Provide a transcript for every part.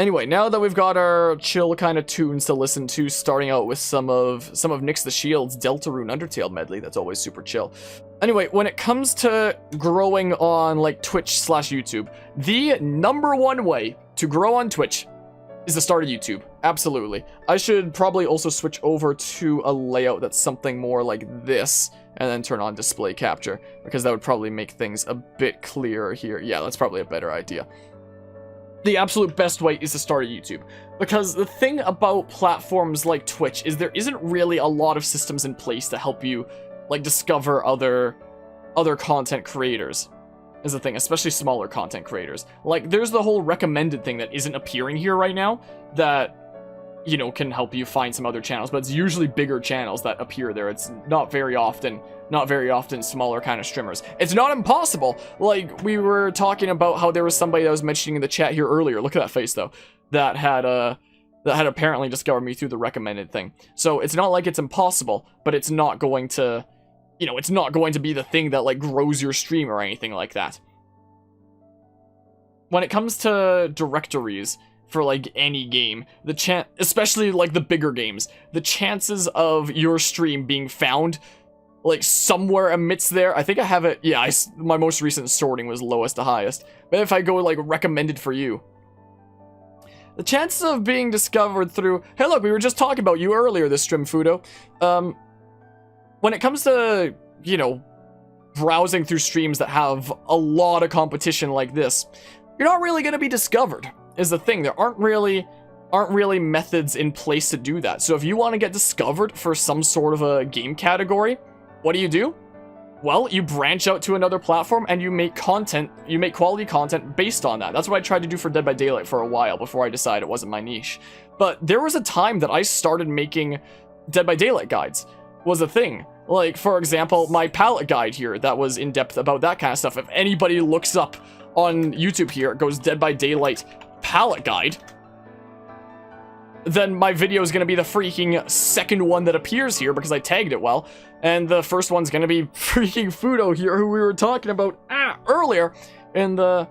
Anyway, now that we've got our chill kind of tunes to listen to, starting out with some of Nyx the Shield's Deltarune Undertale medley, that's always super chill. Anyway, when it comes to growing on like Twitch/YouTube, the #1 way to grow on Twitch is to start a YouTube. Absolutely. I should probably also switch over to a layout that's something more like this, and then turn on display capture, because that would probably make things a bit clearer here. Yeah, that's probably a better idea. The absolute best way is to start a YouTube, because the thing about platforms like Twitch is there isn't really a lot of systems in place to help you like discover other content creators, is the thing, especially smaller content creators. Like, there's the whole recommended thing that isn't appearing here right now that, you know, can help you find some other channels, but it's usually bigger channels that appear there. It's not very often smaller kind of streamers. It's not impossible. Like, we were talking about how there was somebody that was mentioning in the chat here earlier, look at that face though, that had apparently discovered me through the recommended thing. So it's not like it's impossible, but it's not going to, you know, it's not going to be the thing that like grows your stream or anything like that. When it comes to directories for like any game, especially like the bigger games, the chances of your stream being found like somewhere amidst there, I think I have it, yeah, my most recent sorting was lowest to highest, but if I go like recommended for you, the chances of being discovered through, hey look, we were just talking about you earlier, this stream Fudo, when it comes to, you know, browsing through streams that have a lot of competition like this, you're not really going to be discovered, is the thing. There aren't really methods in place to do that. So if you want to get discovered for some sort of a game category, what do? Well, you branch out to another platform and you make quality content based on that. That's what I tried to do for Dead by Daylight for a while before I decided it wasn't my niche. But there was a time that I started making Dead by Daylight guides, was a thing. Like, for example, my palette guide here that was in depth about that kind of stuff. If anybody looks up on YouTube here, it goes Dead by Daylight palette guide, then my video is going to be the freaking second one that appears here because I tagged it well, and the first one's going to be freaking Fudo here, who we were talking about earlier in the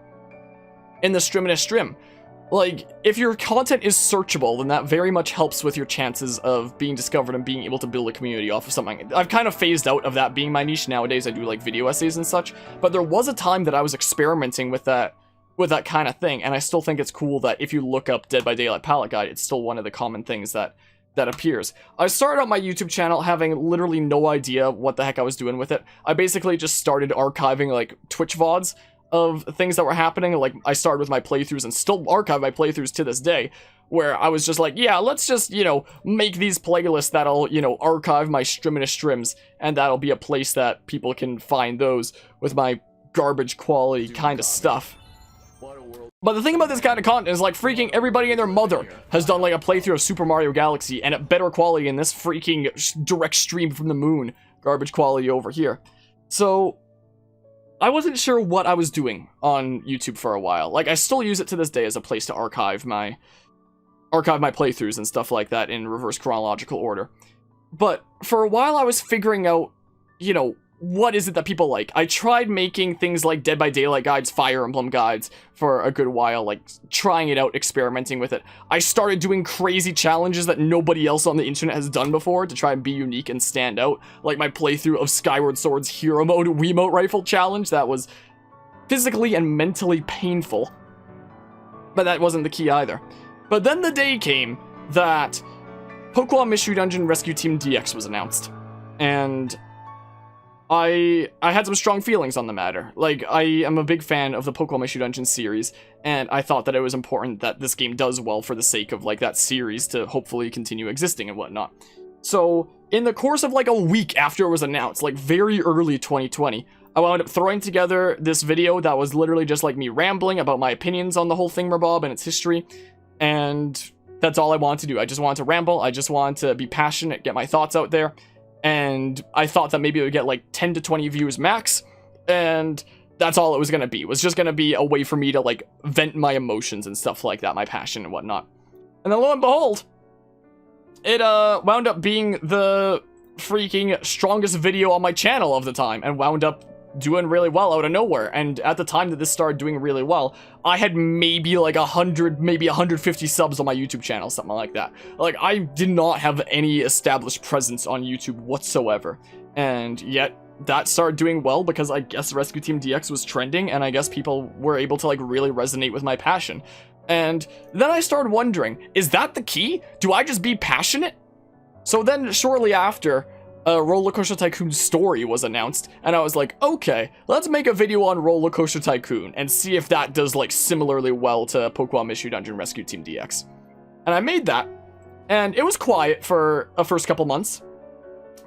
stream. Like, if your content is searchable, then that very much helps with your chances of being discovered and being able to build a community off of something. I've kind of phased out of that being my niche nowadays. I do like video essays and such, but there was a time that I was experimenting with that kind of thing, and I still think it's cool that if you look up Dead by Daylight palette guide, it's still one of the common things that appears. I started out my YouTube channel having literally no idea what the heck I was doing with it. I basically just started archiving like Twitch VODs of things that were happening. Like, I started with my playthroughs and still archive my playthroughs to this day, where I was just like, yeah, let's just, you know, make these playlists that'll, you know, archive my streams, and that'll be a place that people can find those with my garbage quality kind of stuff. But the thing about this kind of content is, like, freaking everybody and their mother has done, like, a playthrough of Super Mario Galaxy, and at better quality in this freaking direct stream from the moon garbage quality over here. So, I wasn't sure what I was doing on YouTube for a while. Like, I still use it to this day as a place to archive my playthroughs and stuff like that in reverse chronological order. But for a while I was figuring out, you know, what is it that people like? I tried making things like Dead by Daylight guides, Fire Emblem guides for a good while, like trying it out, experimenting with it. I started doing crazy challenges that nobody else on the internet has done before to try and be unique and stand out, like my playthrough of Skyward Sword's Hero Mode Wiimote Rifle Challenge. That was physically and mentally painful, but that wasn't the key either. But then the day came that Pokemon Mystery Dungeon Rescue Team DX was announced, and I had some strong feelings on the matter. Like, I am a big fan of the Pokemon Mystery Dungeon series, and I thought that it was important that this game does well for the sake of, like, that series to hopefully continue existing and whatnot. So, in the course of, like, a week after it was announced, like, very early 2020, I wound up throwing together this video that was literally just, like, me rambling about my opinions on the whole thingamabob and its history, and that's all I wanted to do. I just wanted to ramble, I just wanted to be passionate, get my thoughts out there, and I thought that maybe it would get like 10 to 20 views max, and that's all it was gonna be. It was just gonna be a way for me to like vent my emotions and stuff like that, my passion and whatnot. And then lo and behold, it wound up being the freaking strongest video on my channel of the time, and wound up doing really well out of nowhere. And at the time that this started doing really well, I had maybe like 100, maybe 150 subs on my YouTube channel, something like that. Like, I did not have any established presence on YouTube whatsoever. And yet, that started doing well because I guess Rescue Team DX was trending, and I guess people were able to like really resonate with my passion. And then I started wondering, is that the key? Do I just be passionate? So then shortly after, Roller Coaster Tycoon story was announced, and I was like, okay, let's make a video on Roller Coaster Tycoon and see if that does like similarly well to Pokemon Mystery Dungeon Rescue Team DX. And I made that, and it was quiet for a first couple months.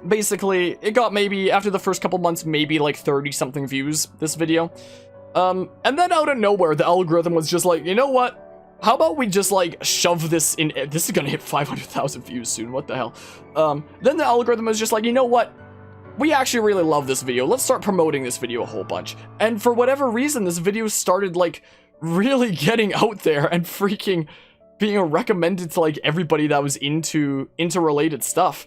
Basically, it got maybe, after the first couple months, maybe like 30 something views, this video. And then out of nowhere, the algorithm was just like, you know what? How about we just like shove this in? This is gonna hit 500,000 views soon. What the hell? Then the algorithm was just like, you know what? We actually really love this video. Let's start promoting this video a whole bunch. And for whatever reason, this video started like really getting out there and freaking being recommended to like everybody that was into related stuff.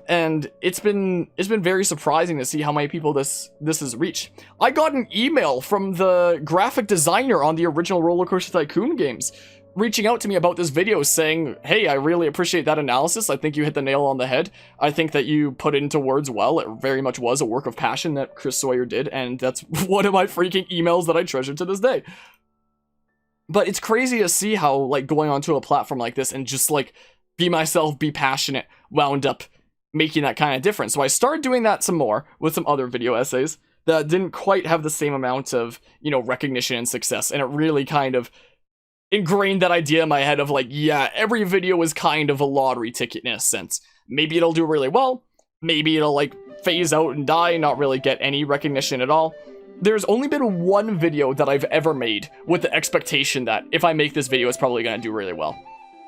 And it's been very surprising to see how many people this has reached. I got an email from the graphic designer on the original Roller Coaster Tycoon games reaching out to me about this video saying, hey, I really appreciate that analysis. I think you hit the nail on the head. I think that you put it into words well. It very much was a work of passion that Chris Sawyer did, and that's one of my freaking emails that I treasure to this day. But it's crazy to see how like going onto a platform like this and just like be myself, be passionate, wound up making that kind of difference. So I started doing that some more with some other video essays that didn't quite have the same amount of, you know, recognition and success. And it really kind of ingrained that idea in my head of like, yeah, every video is kind of a lottery ticket in a sense. Maybe it'll do really well. Maybe it'll like phase out and die, not really get any recognition at all. There's only been one video that I've ever made with the expectation that if I make this video, it's probably going to do really well.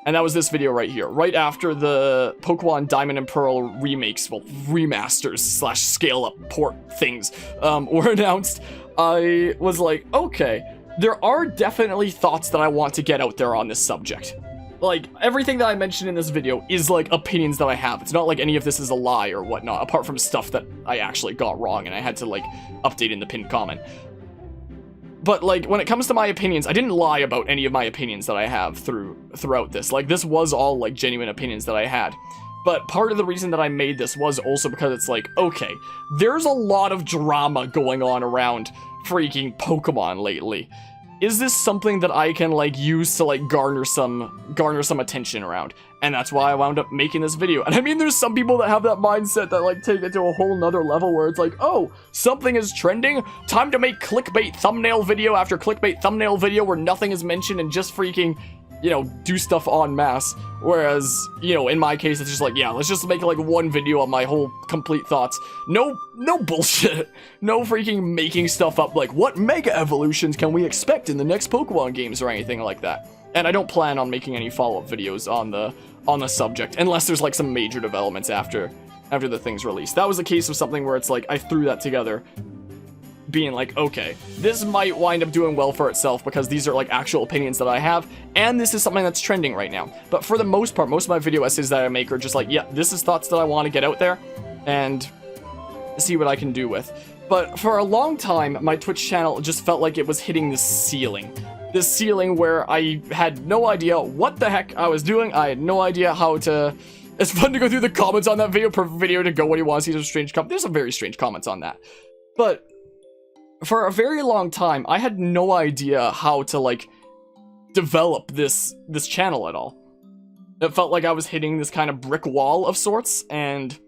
And that was this video right here, right after the Pokemon Diamond and Pearl remakes, well, remasters / scale-up port things were announced. I was like, okay, there are definitely thoughts that I want to get out there on this subject. Like, everything that I mentioned in this video is, like, opinions that I have. It's not like any of this is a lie or whatnot, apart from stuff that I actually got wrong and I had to, like, update in the pinned comment. But, like, when it comes to my opinions, I didn't lie about any of my opinions that I have throughout this. Like, this was all, like, genuine opinions that I had. But part of the reason that I made this was also because it's like, okay, there's a lot of drama going on around freaking Pokemon lately. Is this something that I can, like, use to, like, garner some attention around? And that's why I wound up making this video. And I mean, there's some people that have that mindset that, like, take it to a whole nother level where it's like, oh, something is trending? Time to make clickbait thumbnail video after clickbait thumbnail video where nothing is mentioned and just freaking, you know, do stuff en masse. Whereas, you know, in my case, it's just like, yeah, let's just make, like, one video on my whole complete thoughts. No bullshit. No freaking making stuff up like, what mega evolutions can we expect in the next Pokemon games or anything like that. And I don't plan on making any follow-up videos on the subject, unless there's, like, some major developments after the thing's released. That was a case of something where it's like, I threw that together, being like, okay, this might wind up doing well for itself because these are, like, actual opinions that I have, and this is something that's trending right now. But for the most part, most of my video essays that I make are just like, yeah, this is thoughts that I want to get out there, and see what I can do with. But for a long time, my Twitch channel just felt like it was hitting this ceiling. This ceiling where I had no idea what the heck I was doing. I had no idea how to... It's fun to go through the comments on that video per video to go what do you want to see. There's strange comments. There's some very strange comments on that. But for a very long time, I had no idea how to, like, develop this channel at all. It felt like I was hitting this kind of brick wall of sorts, and,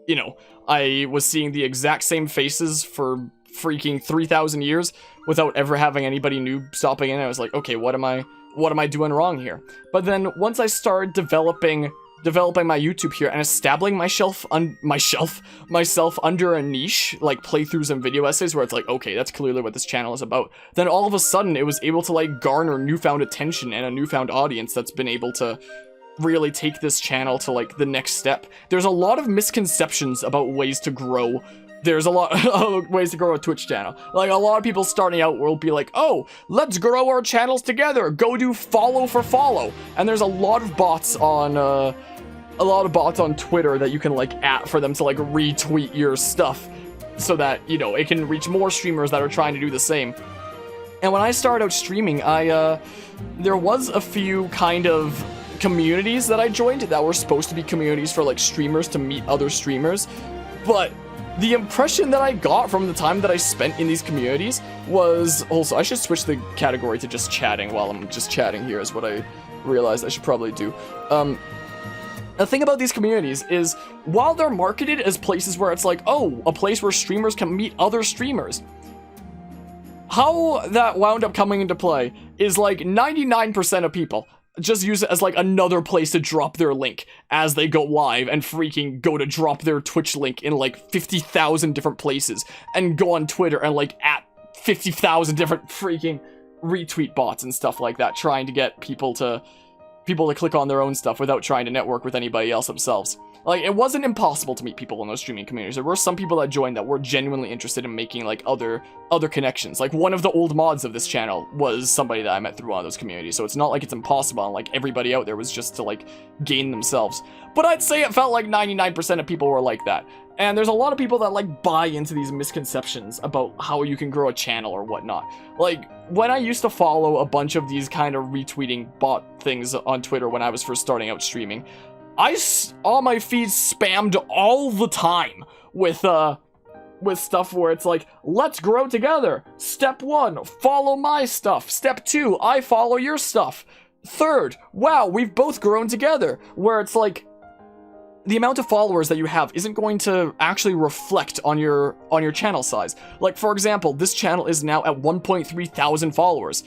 you know, I was seeing the exact same faces for freaking 3,000 years without ever having anybody new stopping in. I was like, okay, what am I doing wrong here? But then once I started developing my YouTube here and establishing myself under a niche, like playthroughs and video essays where it's like, okay, that's clearly what this channel is about, then all of a sudden it was able to, like, garner newfound attention and a newfound audience that's been able to really take this channel to, like, the next step. There's a lot of misconceptions about ways to grow. There's a lot of ways to grow a Twitch channel. Like, a lot of people starting out will be like, oh, let's grow our channels together. Go do follow for follow. And there's a lot of bots on Twitter that you can, like, at for them to, like, retweet your stuff. so that, you know, it can reach more streamers that are trying to do the same. And when I started out streaming, there was a few kind of communities that I joined that were supposed to be communities for like streamers to meet other streamers, but the impression that I got from the time that I spent in these communities was also, I should switch the category to just chatting while I'm just chatting here is what I realized I should probably do. The thing about these communities is, while they're marketed as places where it's like, oh, a place where streamers can meet other streamers, how that wound up coming into play is like 99% of people just use it as like another place to drop their link as they go live and freaking go to drop their Twitch link in like 50,000 different places and go on Twitter and like at 50,000 different freaking retweet bots and stuff like that, trying to get people to click on their own stuff without trying to network with anybody else themselves. Like, it wasn't impossible to meet people in those streaming communities. There were some people that joined that were genuinely interested in making, like, other connections. Like, one of the old mods of this channel was somebody that I met through one of those communities, so it's not like it's impossible, and, like, everybody out there was just to, like, gain themselves. But I'd say it felt like 99% of people were like that. And there's a lot of people that, like, buy into these misconceptions about how you can grow a channel or whatnot. Like, when I used to follow a bunch of these kind of retweeting bot things on Twitter when I was first starting out streaming, I saw my feed spammed all the time with stuff where it's like, let's grow together. Step 1, follow my stuff. Step 2, I follow your stuff. Third, wow, we've both grown together. Where it's like, the amount of followers that you have isn't going to actually reflect on your channel size. Like, for example, this channel is now at 1.3 thousand followers.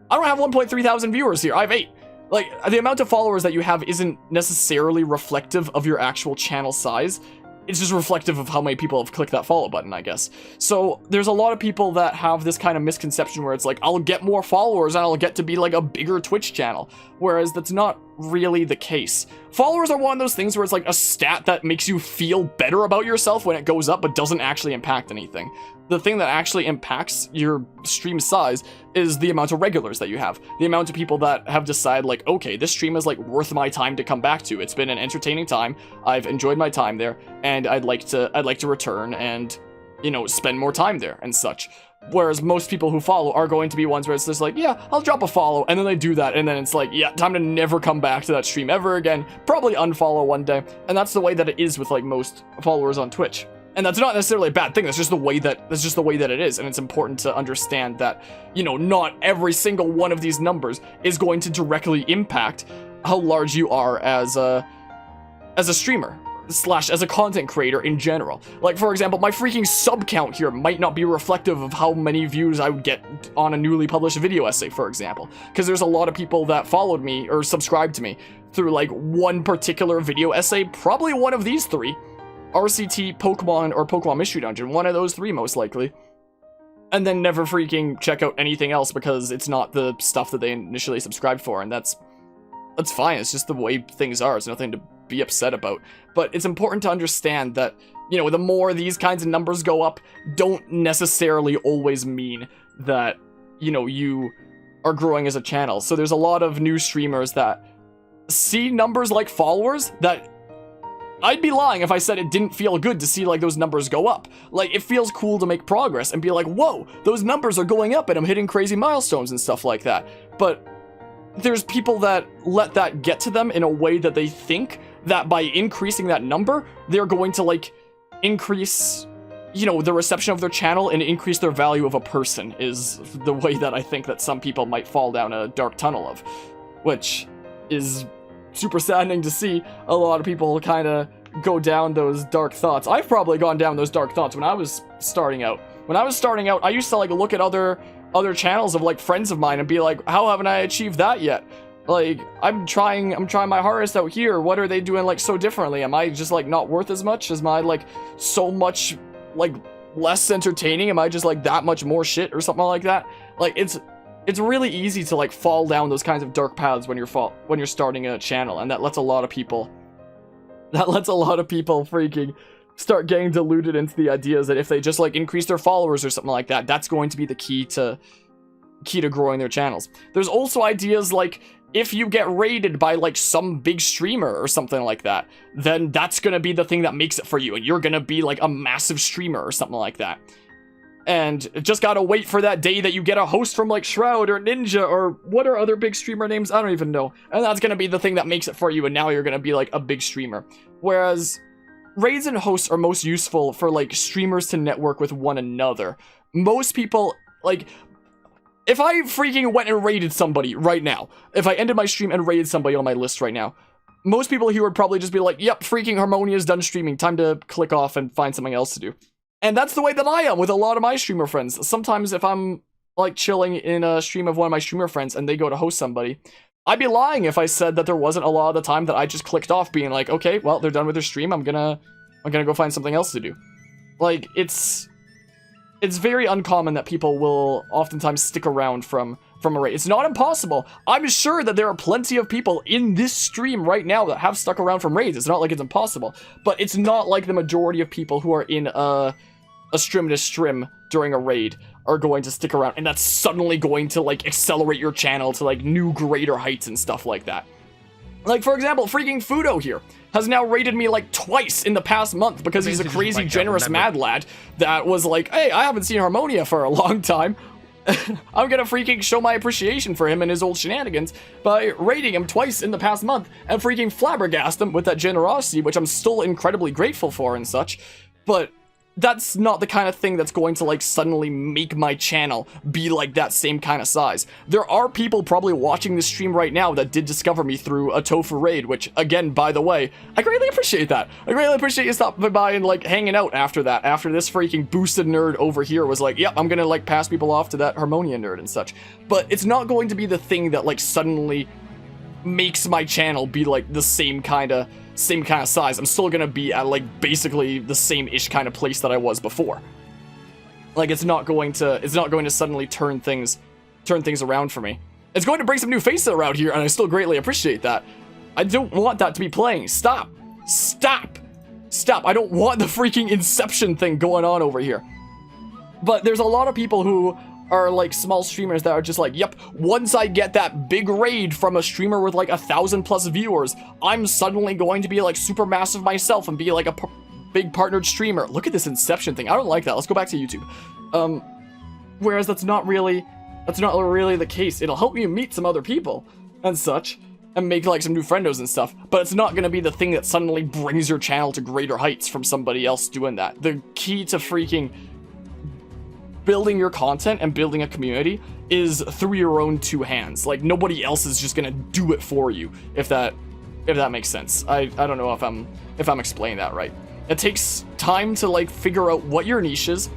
I don't have 1.3 thousand viewers here, I have 8. Like, the amount of followers that you have isn't necessarily reflective of your actual channel size. It's just reflective of how many people have clicked that follow button, I guess. So, there's a lot of people that have this kind of misconception where it's like, I'll get more followers and I'll get to be like a bigger Twitch channel. Whereas that's not really the case. Followers are one of those things where it's like a stat that makes you feel better about yourself when it goes up, but doesn't actually impact anything. The thing that actually impacts your stream size is the amount of regulars that you have. The amount of people that have decided, like, okay, this stream is, like, worth my time to come back to. It's been an entertaining time. I've enjoyed my time there, and I'd like to return and, you know, spend more time there and such. Whereas most people who follow are going to be ones where it's just like, yeah, I'll drop a follow, and then they do that, and then it's like, yeah, time to never come back to that stream ever again. Probably unfollow one day, and that's the way that it is with, like, most followers on Twitch. And that's not necessarily a bad thing. That's just the way that it is. And it's important to understand that, you know, not every single one of these numbers is going to directly impact how large you are as a streamer / as a content creator in general. Like, for example, my freaking sub count here might not be reflective of how many views I would get on a newly published video essay, for example. Because there's a lot of people that followed me or subscribed to me through, like, one particular video essay, probably one of these 3. RCT, Pokemon, or Pokemon Mystery Dungeon. One of those 3, most likely. And then never freaking check out anything else because it's not the stuff that they initially subscribed for, and that's fine. It's just the way things are. It's nothing to be upset about. But it's important to understand that, you know, the more these kinds of numbers go up, don't necessarily always mean that, you know, you are growing as a channel. So there's a lot of new streamers that see numbers like followers that I'd be lying if I said it didn't feel good to see, like, those numbers go up. Like, it feels cool to make progress and be like, whoa, those numbers are going up and I'm hitting crazy milestones and stuff like that. But there's people that let that get to them in a way that they think that by increasing that number, they're going to, like, increase, you know, the reception of their channel and increase their value of a person, is the way that I think that some people might fall down a dark tunnel of. Which is super saddening to see a lot of people kind of go down those dark thoughts. I've probably gone down those dark thoughts when I was starting out. When I was starting out, I used to, like, look at other channels of, like, friends of mine and be like, how haven't I achieved that yet? Like, I'm trying my hardest out here. What are they doing, like, so differently? Am I just, like, not worth as much? Am I, like, so much, like, less entertaining? Am I just, like, that much more shit or something like that? Like, it's really easy to, like, fall down those kinds of dark paths when you're starting a channel, and that lets a lot of people freaking start getting deluded into the ideas that if they just, like, increase their followers or something like that, that's going to be the key to growing their channels. There's also ideas like, if you get raided by like some big streamer or something like that, then that's gonna be the thing that makes it for you, and you're gonna be like a massive streamer or something like that. And just gotta wait for that day that you get a host from like Shroud or Ninja or what are other big streamer names? I don't even know. And that's gonna be the thing that makes it for you, and now you're gonna be like a big streamer. Whereas raids and hosts are most useful for like streamers to network with one another. Most people, like, if I freaking went and raided somebody right now, if I ended my stream and raided somebody on my list right now, most people here would probably just be like, yep, freaking Harmonia's done streaming, time to click off and find something else to do. And that's the way that I am with a lot of my streamer friends. Sometimes if I'm like chilling in a stream of one of my streamer friends and they go to host somebody, I'd be lying if I said that there wasn't a lot of the time that I just clicked off being like, okay, well, they're done with their stream, I'm gonna go find something else to do. Like, it's very uncommon that people will oftentimes stick around from a raid. It's not impossible. I'm sure that there are plenty of people in this stream right now that have stuck around from raids. It's not like it's impossible, but it's not like the majority of people who are in a stream to stream during a raid are going to stick around, and that's suddenly going to like accelerate your channel to like new greater heights and stuff like that. Like, for example, freaking Fudo here has now raided me like twice in the past month because he's a crazy generous mad lad that was like, hey, I haven't seen Harmonia for a long time. I'm gonna freaking show my appreciation for him and his old shenanigans by raiding him twice in the past month and freaking flabbergast him with that generosity, which I'm still incredibly grateful for and such. But that's not the kind of thing that's going to like suddenly make my channel be like that same kind of size. There are people probably watching this stream right now that did discover me through a Tofu raid, which again, by the way, I greatly appreciate that. I greatly appreciate you stopping by and like hanging out after that, after this freaking boosted nerd over here was like, yep, I'm gonna like pass people off to that Harmonia nerd and such. But it's not going to be the thing that like suddenly makes my channel be like the same kind of size. I'm still gonna be at like basically the same-ish kind of place that I was before. Like, it's not going to suddenly turn things around for me. It's going to bring some new faces around here, and I still greatly appreciate that. I don't want that to be playing. Stop. I don't want the freaking Inception thing going on over here. But there's a lot of people who are like small streamers that are just like, yep, once I get that big raid from a streamer with like 1,000+ viewers, I'm suddenly going to be like super massive myself and be like a big partnered streamer. Look at this Inception thing. I don't like that. Let's go back to YouTube. Whereas that's not really the case. It'll help you meet some other people and such and make like some new friendos and stuff, but it's not going to be the thing that suddenly brings your channel to greater heights from somebody else doing that. The key to freaking building your content and building a community is through your own two hands. Like, nobody else is just gonna do it for you, if that makes sense. I don't know if I'm explaining that right. It takes time to like figure out what your niche is,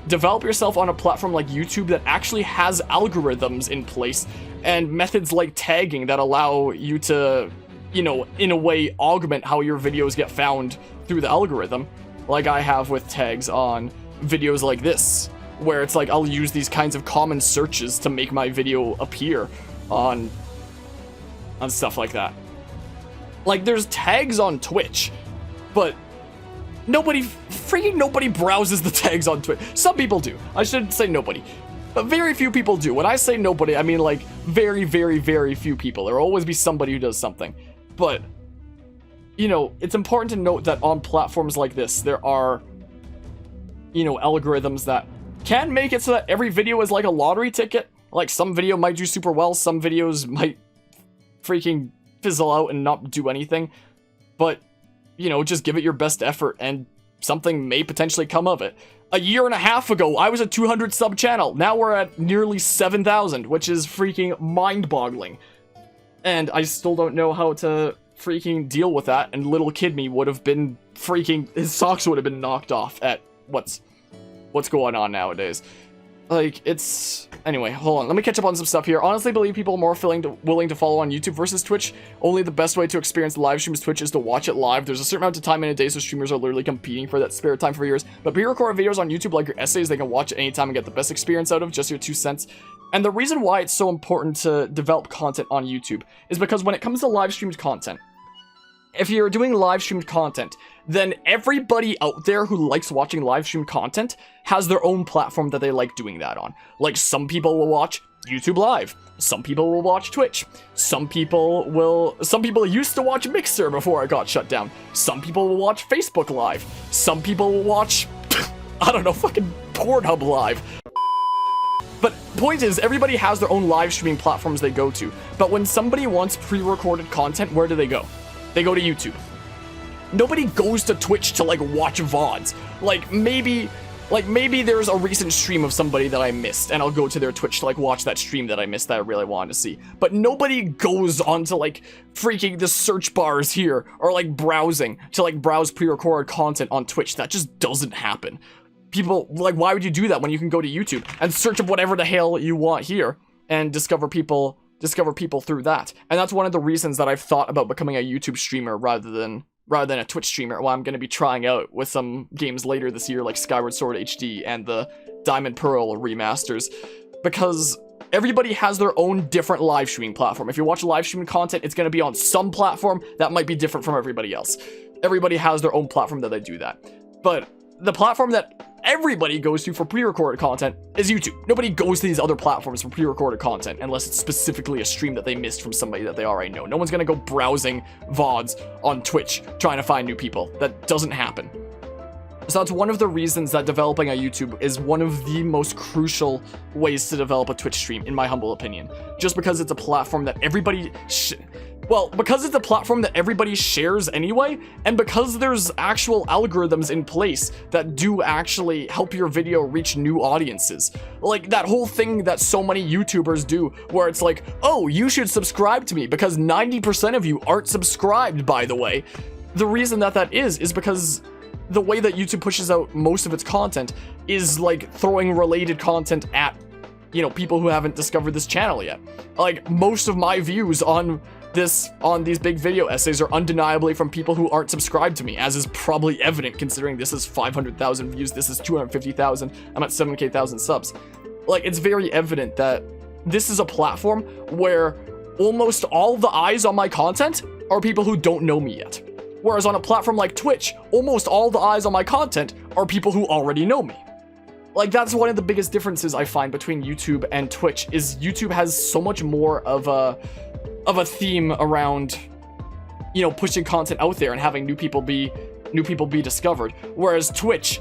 develop yourself on a platform like YouTube that actually has algorithms in place and methods like tagging that allow you to, you know, in a way augment how your videos get found through the algorithm, like I have with tags on videos like this, where it's like I'll use these kinds of common searches to make my video appear on stuff like that. Like, there's tags on Twitch, but nobody browses the tags on Twitch. Some people do. I should say nobody. But very few people do. When I say nobody, I mean like very, very, very few people. There will always be somebody who does something. But, you know, it's important to note that on platforms like this, there are, you know, algorithms that can make it so that every video is like a lottery ticket. Like, some video might do super well, some videos might freaking fizzle out and not do anything. But, you know, just give it your best effort and something may potentially come of it. A year and a half ago, I was a 200 sub channel. Now we're at nearly 7,000, which is freaking mind-boggling. And I still don't know how to freaking deal with that. And little kid me would have been freaking, his socks would have been knocked off at what's going on nowadays. Like, it's... Anyway, hold on. Let me catch up on some stuff here. Honestly, believe people are more willing to follow on YouTube versus Twitch. Only the best way to experience the live streams Twitch is to watch it live. There's a certain amount of time in a day, so streamers are literally competing for that spare time for viewers. But pre-record videos on YouTube, like your essays, they can watch at any time and get the best experience out of just your 2 cents. And the reason why it's so important to develop content on YouTube is because when it comes to live streamed content, if you're doing live streamed content, then everybody out there who likes watching live streamed content has their own platform that they like doing that on. Like, some people will watch YouTube Live. Some people will watch Twitch. Some people used to watch Mixer before it got shut down. Some people will watch Facebook Live. Some people will watch, I don't know, fucking Pornhub Live. But point is, everybody has their own live streaming platforms they go to. But when somebody wants pre-recorded content, where do they go? They go to YouTube. Nobody goes to Twitch to, like, watch VODs. Like, maybe there's a recent stream of somebody that I missed, and I'll go to their Twitch to, like, watch that stream that I missed that I really wanted to see. But nobody goes onto, like, freaking the search bars here, or, like, browsing to, like, browse pre-recorded content on Twitch. That just doesn't happen. People, like, why would you do that when you can go to YouTube and search up whatever the hell you want here and discover people through that? And that's one of the reasons that I've thought about becoming a YouTube streamer rather than a Twitch streamer. Well, I'm going to be trying out with some games later this year, like Skyward Sword HD and the Diamond Pearl remasters, because everybody has their own different live streaming platform. If you watch live streaming content, it's going to be on some platform that might be different from everybody else. Everybody has their own platform that they do that. But the platform that everybody goes to for pre-recorded content is YouTube. Nobody goes to these other platforms for pre-recorded content unless it's specifically a stream that they missed from somebody that they already know. No one's gonna go browsing VODs on Twitch trying to find new people. That doesn't happen. So that's one of the reasons that developing a YouTube is one of the most crucial ways to develop a Twitch stream, in my humble opinion. Just because it's a platform that everybody because it's a platform that everybody shares anyway, and because there's actual algorithms in place that do actually help your video reach new audiences. Like that whole thing that so many YouTubers do, where it's like, oh, you should subscribe to me because 90% of you aren't subscribed, by the way. The reason that is because the way that YouTube pushes out most of its content is like throwing related content at, you know, people who haven't discovered this channel yet. Like most of my views on these big video essays are undeniably from people who aren't subscribed to me, as is probably evident considering this is 500,000 views, this is 250,000, I'm at 7,000 subs. Like, it's very evident that this is a platform where almost all the eyes on my content are people who don't know me yet. Whereas on a platform like Twitch, almost all the eyes on my content are people who already know me. Like, that's one of the biggest differences I find between YouTube and Twitch, is YouTube has so much more of a theme around, you know, pushing content out there and having new people be discovered. Whereas Twitch,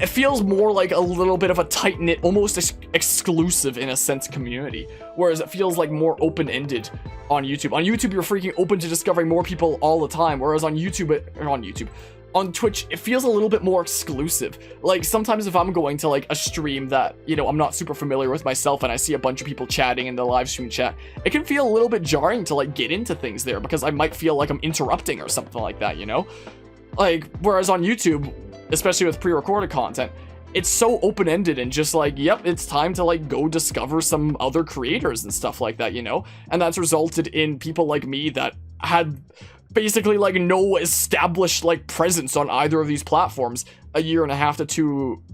it feels more like a little bit of a tight-knit, almost exclusive in a sense community. Whereas it feels like more open-ended on YouTube. On YouTube, you're freaking open to discovering more people all the time. Whereas on Twitch, it feels a little bit more exclusive. Like, sometimes if I'm going to, like, a stream that, you know, I'm not super familiar with myself and I see a bunch of people chatting in the live stream chat, it can feel a little bit jarring to, like, get into things there because I might feel like I'm interrupting or something like that, you know? Like, whereas on YouTube, especially with pre-recorded content, it's so open-ended and just like, yep, it's time to, like, go discover some other creators and stuff like that, you know? And that's resulted in people like me that had basically, like, no established, like, presence on either of these platforms a year and a half to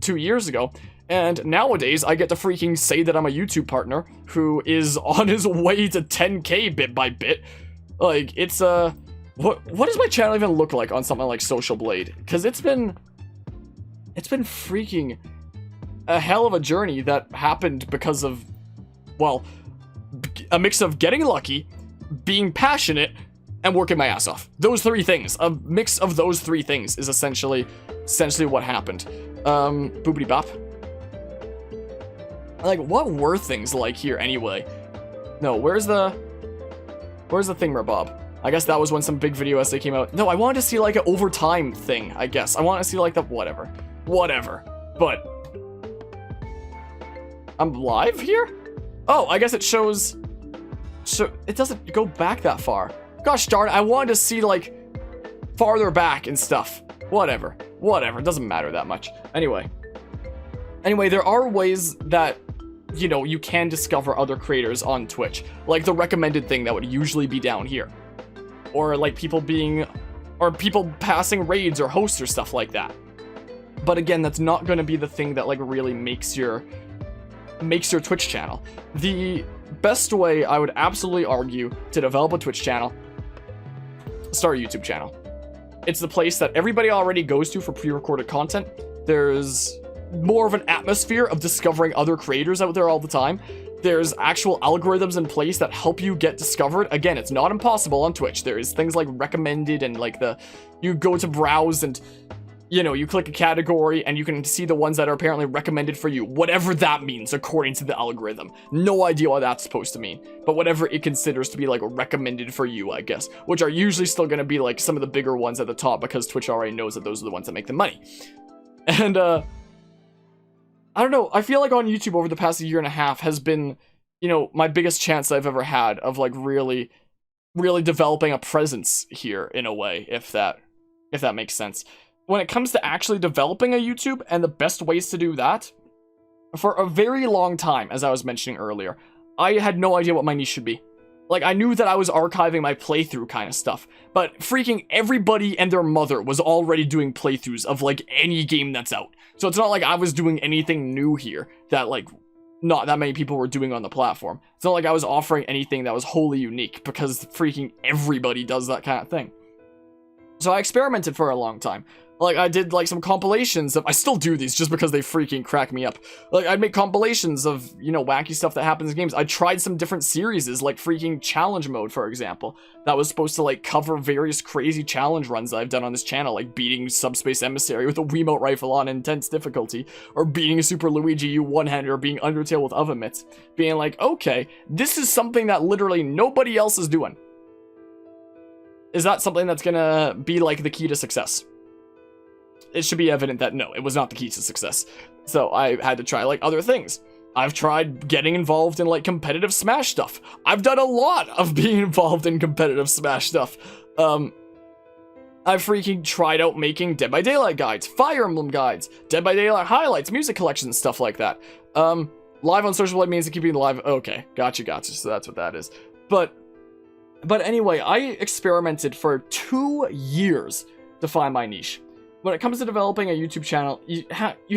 two years ago. And nowadays, I get to freaking say that I'm a YouTube partner who is on his way to 10K bit by bit. Like, it's, what does my channel even look like on something like Social Blade? Because it's been freaking a hell of a journey that happened because of, well, a mix of getting lucky, being passionate, and working my ass off. Those three things. A mix of those three things is essentially what happened. Boopity bop. Like, what were things like here anyway? No, where's the thingamabob? I guess that was when some big video essay came out. No, I wanted to see, like, an overtime thing, I guess. I want to see, like, the whatever. But I'm live here? Oh, I guess it shows. So it doesn't go back that far. Gosh darn it, I wanted to see, like, farther back and stuff. Whatever, it doesn't matter that much. Anyway, there are ways that, you know, you can discover other creators on Twitch. Like the recommended thing that would usually be down here. Or, like, people passing raids or hosts or stuff like that. But again, that's not going to be the thing that, like, really makes your Twitch channel. The best way, I would absolutely argue, to develop a Twitch channel, start a YouTube channel. It's the place that everybody already goes to for pre-recorded content. There's more of an atmosphere of discovering other creators out there all the time. There's actual algorithms in place that help you get discovered. Again, it's not impossible on Twitch. There is things like recommended and like you go to browse and, you know, you click a category and you can see the ones that are apparently recommended for you. Whatever that means according to the algorithm. No idea what that's supposed to mean. But whatever it considers to be like recommended for you, I guess. Which are usually still going to be like some of the bigger ones at the top because Twitch already knows that those are the ones that make the money. And, I don't know, I feel like on YouTube over the past year and a half has been, you know, my biggest chance I've ever had of like really developing a presence here in a way, if that makes sense. When it comes to actually developing a YouTube and the best ways to do that, for a very long time, as I was mentioning earlier, I had no idea what my niche should be. Like, I knew that I was archiving my playthrough kind of stuff, but freaking everybody and their mother was already doing playthroughs of, like, any game that's out. So it's not like I was doing anything new here that, like, not that many people were doing on the platform. It's not like I was offering anything that was wholly unique, because freaking everybody does that kind of thing. So I experimented for a long time. Like, I did, like, some compilations of... I still do these just because they freaking crack me up. Like, I'd make compilations of, you know, wacky stuff that happens in games. I tried some different series, like freaking Challenge Mode, for example. That was supposed to, like, cover various crazy challenge runs that I've done on this channel, like beating Subspace Emissary with a Wiimote rifle on intense difficulty, or beating a Super Luigi U one-hander, or being Undertale with oven mitts. Being like, okay, this is something that literally nobody else is doing. Is that something that's gonna be, like, the key to success? It should be evident that no, it was not the key to success. So I had to try, like, other things. I've tried getting involved in, like, competitive Smash stuff. I've done a lot of being involved in competitive Smash stuff. I've freaking tried out making Dead by Daylight guides, Fire Emblem guides, Dead by Daylight highlights, music collections, stuff like that. Live on social means to keeping live. Okay, gotcha. So that's what that is. But anyway, I experimented for 2 years to find my niche. When it comes to developing a YouTube channel, you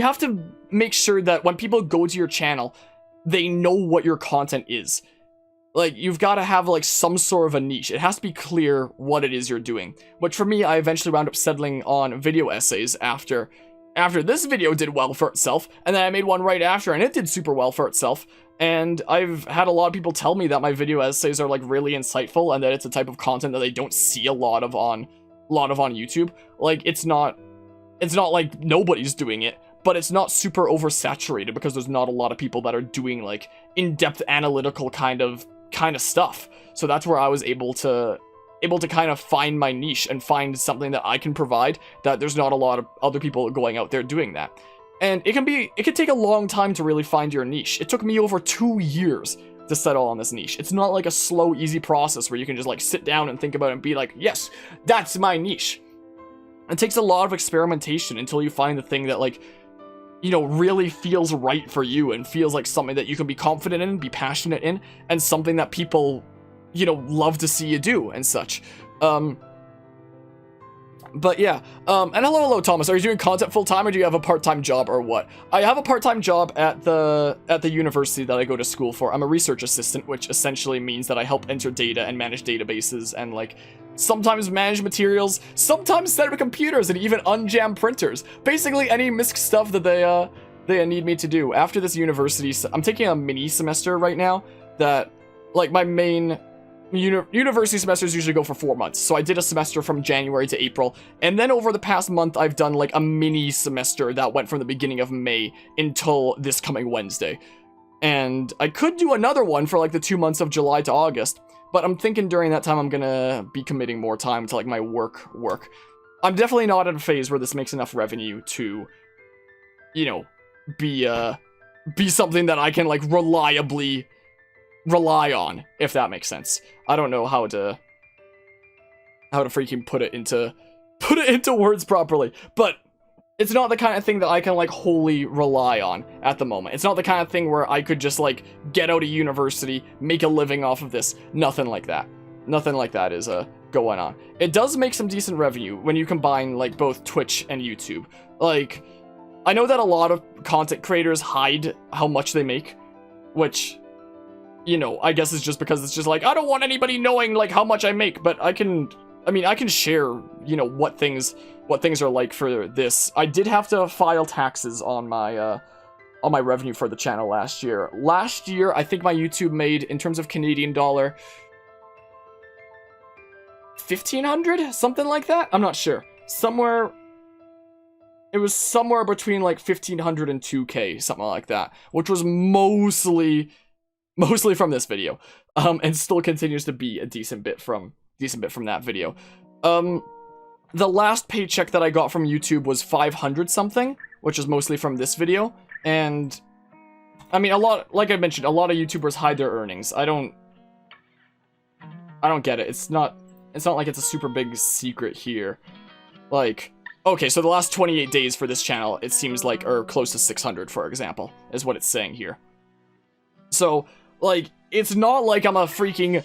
have to make sure that when people go to your channel, they know what your content is. Like, you've got to have, like, some sort of a niche. It has to be clear what it is you're doing. Which, for me, I eventually wound up settling on video essays after this video did well for itself. And then I made one right after, and it did super well for itself. And I've had a lot of people tell me that my video essays are, like, really insightful, and that it's a type of content that they don't see a lot of on YouTube. Like, it's not like nobody's doing it, but it's not super oversaturated because there's not a lot of people that are doing, like, in-depth analytical kind of stuff. So that's where I was able to kind of find my niche and find something that I can provide, that there's not a lot of other people going out there doing that. And it can take a long time to really find your niche. It took me over 2 years to settle on this niche. It's not like a slow, easy process where you can just, like, sit down and think about it and be like, yes, that's my niche. It takes a lot of experimentation until you find the thing that, like, you know, really feels right for you and feels like something that you can be confident in, be passionate in, and something that people, you know, love to see you do and such. But yeah, and hello, Thomas. Are you doing content full-time, or do you have a part-time job, or what? I have a part-time job at the university that I go to school for. I'm a research assistant, which essentially means that I help enter data and manage databases and, like, sometimes manage materials, sometimes set up computers and even unjam printers. Basically any MISC stuff that they need me to do. After this university, I'm taking a mini semester right now that, like, my main university semesters usually go for 4 months. So I did a semester from January to April, and then over the past month I've done, like, a mini semester that went from the beginning of May until this coming Wednesday. And I could do another one for, like, the 2 months of July to August. But I'm thinking during that time I'm gonna be committing more time to, like, my work. I'm definitely not at a phase where this makes enough revenue to, you know, be something that I can, like, reliably rely on, if that makes sense. I don't know how to freaking put it into words properly, but it's not the kind of thing that I can, like, wholly rely on at the moment. It's not the kind of thing where I could just, like, get out of university, make a living off of this. Nothing like that. Nothing like that is going on. It does make some decent revenue when you combine, like, both Twitch and YouTube. Like, I know that a lot of content creators hide how much they make, which, you know, I guess is just because it's just like, I don't want anybody knowing, like, how much I make, but I can share, you know, what things are like for this. I did have to file taxes on my on my revenue for the channel last year. Last year, I think my YouTube made, in terms of Canadian dollar, 1,500? Something like that? I'm not sure. It was somewhere between like 1,500 and 2K, something like that, which was mostly from this video, and still continues to be a decent bit from that video. The last paycheck that I got from YouTube was 500 something, which is mostly from this video, and I mean, like I mentioned, a lot of YouTubers hide their earnings. I don't get it. It's not like it's a super big secret here. Like, okay, so the last 28 days for this channel, it seems like, are close to 600, for example, is what it's saying here. So, like, it's not like I'm a freaking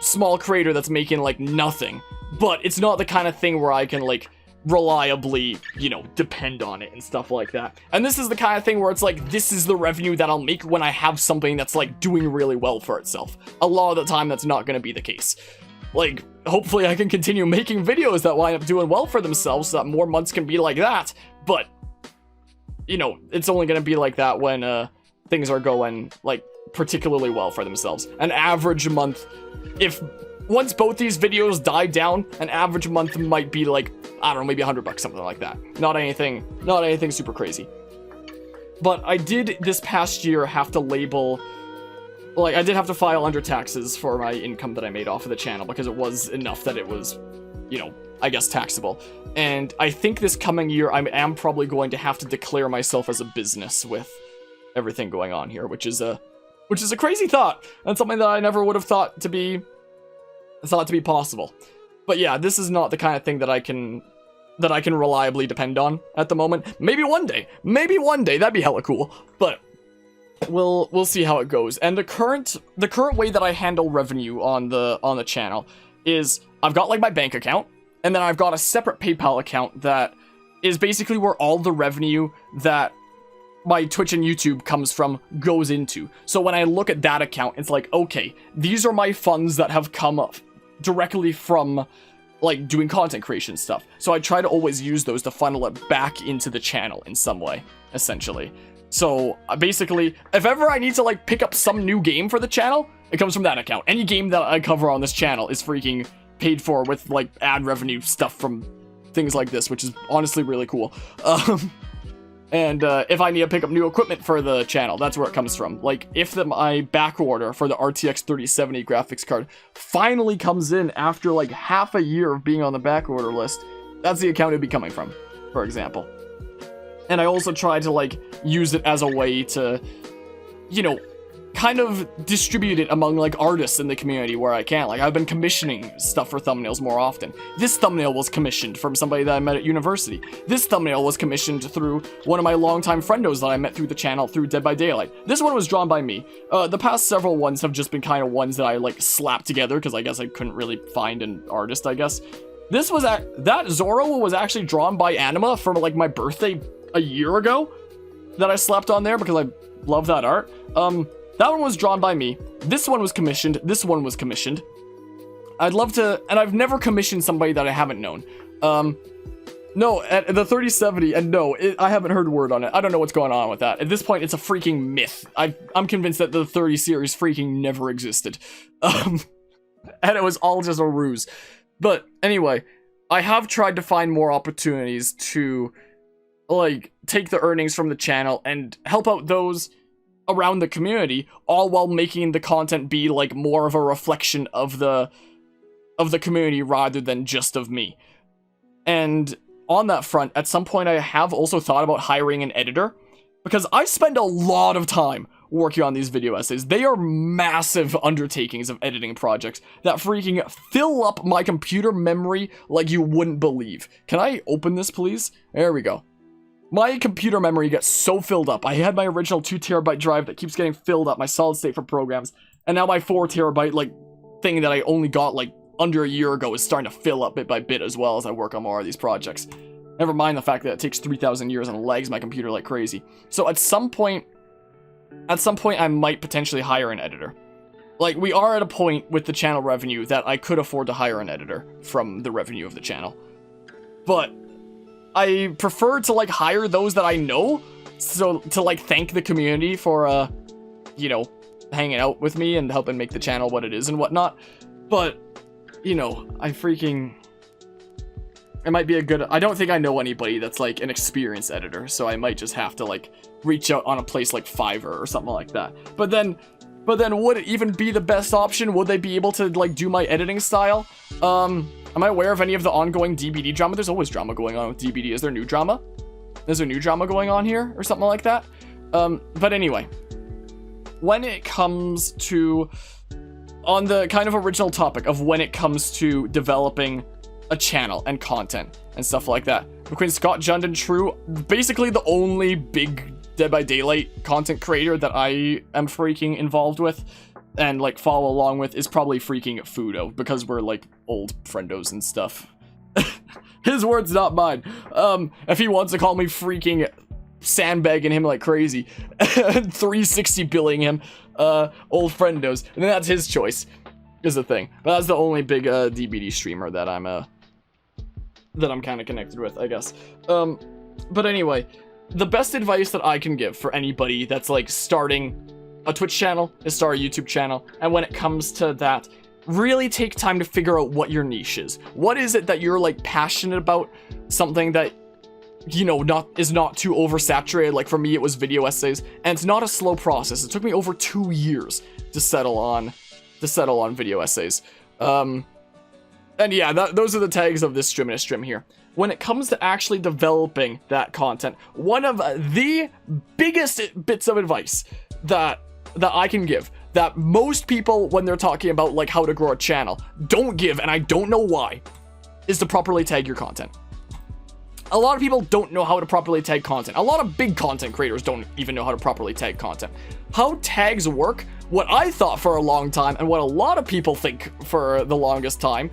small creator that's making, like, nothing. But it's not the kind of thing where I can, like, reliably, you know, depend on it and stuff like that. And this is the kind of thing where it's like, this is the revenue that I'll make when I have something that's, like, doing really well for itself. A lot of the time, that's not going to be the case. Like, hopefully I can continue making videos that wind up doing well for themselves so that more months can be like that. But, you know, it's only going to be like that when things are going, like, particularly well for themselves. An average month, once both these videos die down, an average month might be like, I don't know, maybe $100, something like that. Not anything super crazy. But I did this past year have to label, like, I did have to file under taxes for my income that I made off of the channel because it was enough that it was, you know, I guess taxable. And I think this coming year I am probably going to have to declare myself as a business with everything going on here, which is a crazy thought, and something that I never would have thought to be possible. But yeah, this is not the kind of thing that I can reliably depend on at the moment. Maybe one day, that'd be hella cool. But we'll see how it goes. And the current way that I handle revenue on the channel is I've got like my bank account, and then I've got a separate PayPal account that is basically where all the revenue that my Twitch and YouTube comes from goes into. So when I look at that account, it's like, okay, these are my funds that have come up directly from, like, doing content creation stuff. So I try to always use those to funnel it back into the channel in some way, essentially. So basically, if ever I need to, like, pick up some new game for the channel, it comes from that account. Any game that I cover on this channel is freaking paid for with, like, ad revenue stuff from things like this, which is honestly really cool. And if I need to pick up new equipment for the channel, that's where it comes from. Like, if my back order for the RTX 3070 graphics card finally comes in after, like, half a year of being on the back order list, that's the account it'd be coming from, for example. And I also try to, like, use it as a way to, you know, kind of distribute it among, like, artists in the community where I can. Like, I've been commissioning stuff for thumbnails more often. This thumbnail was commissioned from somebody that I met at university. This thumbnail was commissioned through one of my longtime friendos that I met through the channel through Dead by Daylight. This one was drawn by me. The past several ones have just been kind of ones that I, like, slapped together because I guess I couldn't really find an artist, I guess. This was that Zoro was actually drawn by Anima for, like, my birthday a year ago that I slapped on there because I love that art. That one was drawn by me. This one was commissioned. This one was commissioned. I'd love to, and I've never commissioned somebody that I haven't known. No, at the 3070, and no, I haven't heard a word on it. I don't know what's going on with that. At this point, it's a freaking myth. I'm convinced that the 30 series freaking never existed. And it was all just a ruse. But anyway, I have tried to find more opportunities to, like, take the earnings from the channel and help out those around the community, all while making the content be, like, more of a reflection of the community rather than just of me. And on that front, at some point I have also thought about hiring an editor, because I spend a lot of time working on these video essays. They are massive undertakings of editing projects that freaking fill up my computer memory like you wouldn't believe. Can I open this, please? There we go. My computer memory gets so filled up. I had my original 2TB drive that keeps getting filled up, my solid state for programs, and now my 4TB, like, thing that I only got, like, under a year ago is starting to fill up bit by bit as well as I work on more of these projects. Never mind the fact that it takes 3,000 years and lags my computer like crazy. So at some point I might potentially hire an editor. Like, we are at a point with the channel revenue that I could afford to hire an editor from the revenue of the channel. But I prefer to, like, hire those that I know so to like thank the community for you know, hanging out with me and helping make the channel what it is and whatnot. But you know, it might be a good, I don't think I know anybody that's like an experienced editor, so I might just have to like reach out on a place like Fiverr or something like that. But then would it even be the best option? Would they be able to like do my editing style? Am I aware of any of the ongoing DBD drama? There's always drama going on with DBD. Is there new drama? Is there new drama going on here or something like that? But anyway, when it comes to, on the kind of original topic of when it comes to developing a channel and content and stuff like that, between Scott, Jund, and True, basically the only big Dead by Daylight content creator that I am freaking involved with and like follow along with is probably freaking Fudo, because we're like old friendos and stuff. His words, not mine. If he wants to call me freaking sandbagging him like crazy, 360 billing him, old friendos, and then that's his choice, is the thing. But that's the only big DBD streamer that I'm kind of connected with, I guess. But anyway, the best advice that I can give for anybody that's like starting a Twitch channel is start a YouTube channel, and when it comes to that, really take time to figure out what your niche is. What is it that you're like passionate about? Something that, you know, is not too oversaturated. Like for me, it was video essays, and it's not a slow process. It took me over 2 years to settle on video essays. And yeah, those are the tags of this stream and a stream here. When it comes to actually developing that content, one of the biggest bits of advice that I can give, that most people, when they're talking about like how to grow a channel, don't give, and I don't know why, is to properly tag your content. A lot of people don't know how to properly tag content. A lot of big content creators don't even know how to properly tag content. How tags work, what I thought for a long time, and what a lot of people think for the longest time,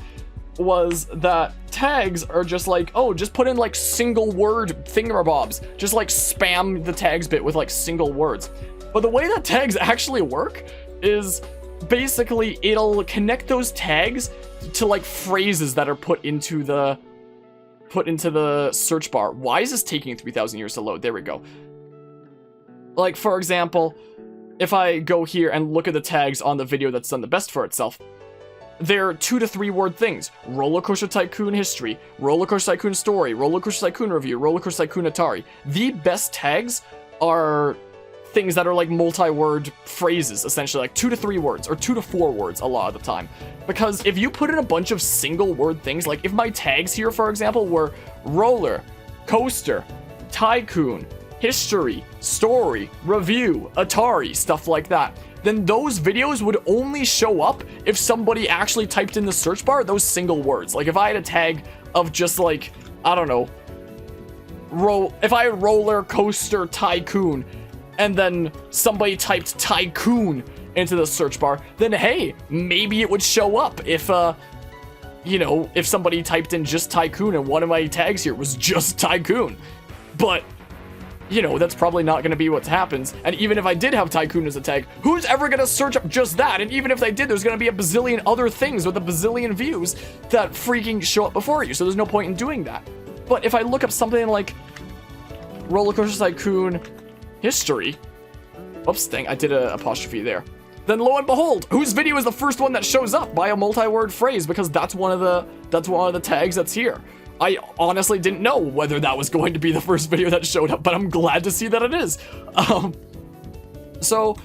was that tags are just like, oh, just put in like single word thingamabobs. Just like spam the tags bit with like single words. But the way that tags actually work is basically it'll connect those tags to like phrases that are put into the search bar. Why is this taking 3,000 years to load? There we go. Like, for example, if I go here and look at the tags on the video that's done the best for itself, they're 2 to 3 word things. Roller Coaster Tycoon history, Roller Coaster Tycoon story, Roller Coaster Tycoon review, Roller Coaster Tycoon Atari. The best tags are things that are like multi-word phrases, essentially like 2 to 3 words or 2 to 4 words a lot of the time. Because if you put in a bunch of single word things, like if my tags here, for example, were roller, coaster, tycoon, history, story, review, Atari, stuff like that, then those videos would only show up if somebody actually typed in the search bar those single words. Like if I had a tag of just like, I don't know, if I had roller coaster tycoon, and then somebody typed tycoon into the search bar, then hey, maybe it would show up if, you know, if somebody typed in just tycoon and one of my tags here was just tycoon. But, you know, that's probably not going to be what happens. And even if I did have tycoon as a tag, who's ever going to search up just that? And even if they did, there's going to be a bazillion other things with a bazillion views that freaking show up before you. So there's no point in doing that. But if I look up something like Roller Coaster Tycoon history, oops, dang, I did a apostrophe there, then lo and behold, whose video is the first one that shows up by a multi-word phrase? Because that's one of the tags that's here. I honestly didn't know whether that was going to be the first video that showed up, but I'm glad to see that it is. So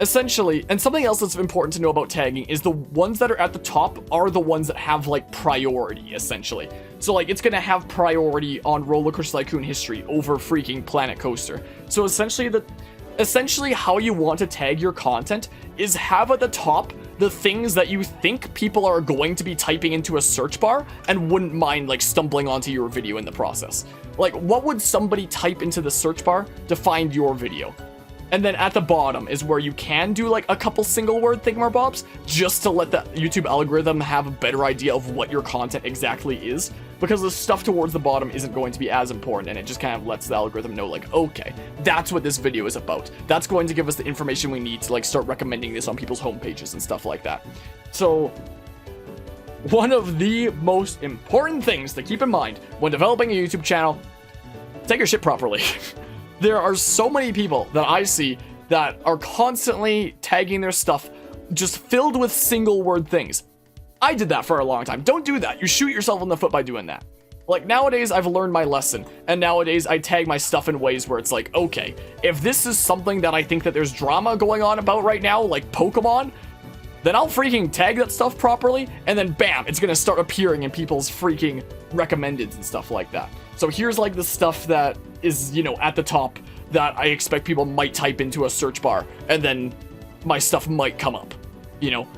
essentially, and something else that's important to know about tagging is the ones that are at the top are the ones that have like priority, essentially. So like it's gonna have priority on Roller Coaster Tycoon history over freaking Planet Coaster. So essentially how you want to tag your content is have at the top the things that you think people are going to be typing into a search bar and wouldn't mind like stumbling onto your video in the process. Like, what would somebody type into the search bar to find your video? And then at the bottom is where you can do like a couple single word thingamabobs just to let the YouTube algorithm have a better idea of what your content exactly is, because the stuff towards the bottom isn't going to be as important, and it just kind of lets the algorithm know like, okay, that's what this video is about. That's going to give us the information we need to like start recommending this on people's homepages and stuff like that. So one of the most important things to keep in mind when developing a YouTube channel, take your shit properly. there are so many people that I see that are constantly tagging their stuff just filled with single word things. I did that for a long time. Don't do that. You shoot yourself in the foot by doing that. Like, nowadays, I've learned my lesson, and nowadays, I tag my stuff in ways where it's like, okay, if this is something that I think that there's drama going on about right now, like Pokemon, then I'll freaking tag that stuff properly, and then bam, it's gonna start appearing in people's freaking recommendeds and stuff like that. So here's like the stuff that is, you know, at the top that I expect people might type into a search bar, and then my stuff might come up, you know?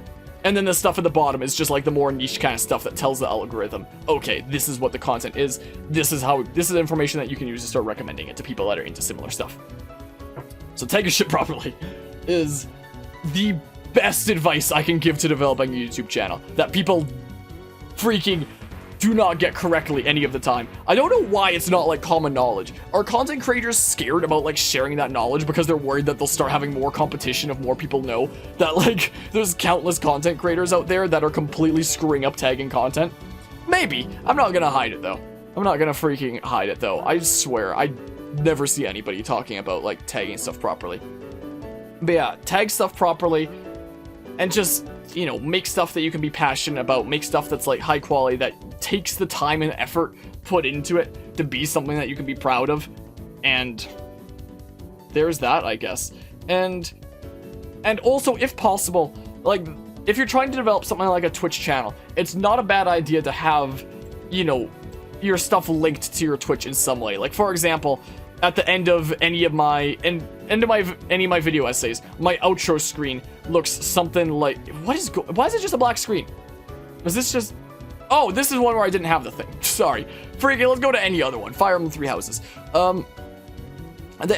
And then the stuff at the bottom is just like the more niche kind of stuff that tells the algorithm, okay, this is what the content is, this is information that you can use to start recommending it to people that are into similar stuff. So tag your shit properly is the best advice I can give to developing a YouTube channel that people freaking do not get correctly any of the time. I don't know why it's not like common knowledge. Are content creators scared about like sharing that knowledge because they're worried that they'll start having more competition if more people know that like there's countless content creators out there that are completely screwing up tagging content? Maybe. I'm not gonna hide it though. I'm not gonna freaking hide it though. I swear, I never see anybody talking about like tagging stuff properly. But yeah, tag stuff properly and just, you know, make stuff that you can be passionate about, make stuff that's like high quality, that takes the time and effort put into it to be something that you can be proud of. And there's that, I guess. And also, if possible, like, if you're trying to develop something like a Twitch channel, it's not a bad idea to have, you know, your stuff linked to your Twitch in some way. Like, for example, at the end of any of my video essays, my outro screen looks something like, why is it just a black screen? Was this just, oh, this is one where I didn't have the thing. Sorry. Freaking, let's go to any other one. Fire Emblem Three Houses. The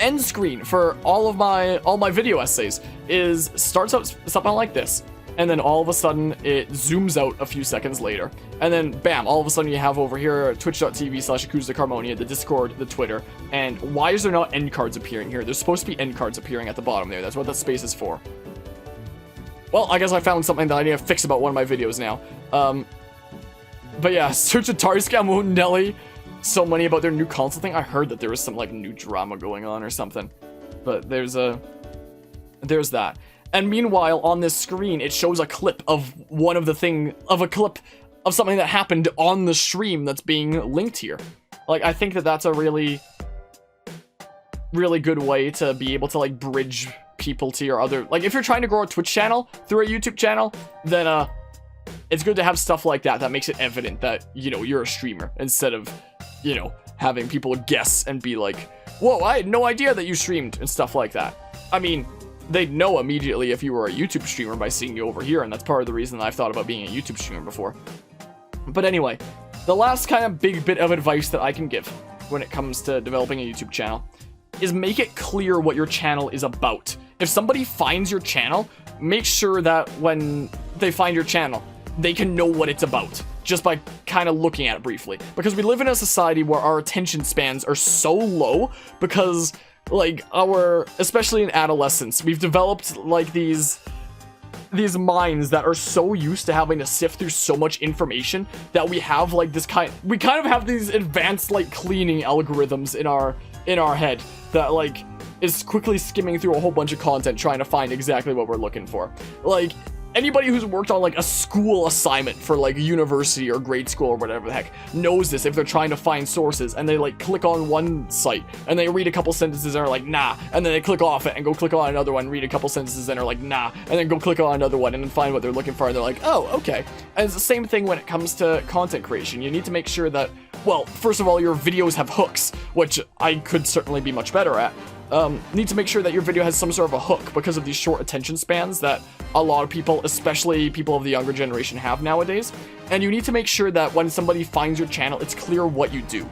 end screen for all my video essays starts out something like this, and then all of a sudden it zooms out a few seconds later, and then bam, all of a sudden you have over here twitch.tv/AcousticHarmonia, the Discord, the Twitter. And why is there not end cards appearing here? There's supposed to be end cards appearing at the bottom there. That's what that space is for. Well, I guess I found something that I need to fix about one of my videos now. But yeah, search Atari Scam Nelly. So many about their new console thing. I heard that there was some like new drama going on or something. But there's that. And meanwhile, on this screen, it shows a clip of a clip of something that happened on the stream that's being linked here. Like, I think that that's a really, really good way to be able to like bridge people to your other, like, if you're trying to grow a Twitch channel through a YouTube channel, then it's good to have stuff like that makes it evident that, you know, you're a streamer, instead of, you know, having people guess and be like, whoa, I had no idea that you streamed and stuff like that. I mean, they'd know immediately if you were a YouTube streamer by seeing you over here, and that's part of the reason I've thought about being a YouTube streamer before. But anyway, the last kind of big bit of advice that I can give when it comes to developing a YouTube channel is make it clear what your channel is about. If somebody finds your channel, make sure that when they find your channel, they can know what it's about, just by kind of looking at it briefly. Because we live in a society where our attention spans are so low, because, like, especially in adolescence, we've developed, like, these minds that are so used to having to sift through so much information that we have, like, we kind of have these advanced, like, cleaning algorithms in our head that, like, is quickly skimming through a whole bunch of content trying to find exactly what we're looking for. Like, anybody who's worked on like a school assignment for like university or grade school or whatever the heck knows this. If they're trying to find sources and they like click on one site and they read a couple sentences and are like, nah, and then they click off it and go click on another one, read a couple sentences and are like, nah, and then go click on another one and then find what they're looking for and they're like, oh, okay. And it's the same thing when it comes to content creation. You need to make sure that, well, first of all, your videos have hooks, which I could certainly be much better at. Need to make sure that your video has some sort of a hook because of these short attention spans that a lot of people, especially people of the younger generation, have nowadays. And you need to make sure that when somebody finds your channel, it's clear what you do.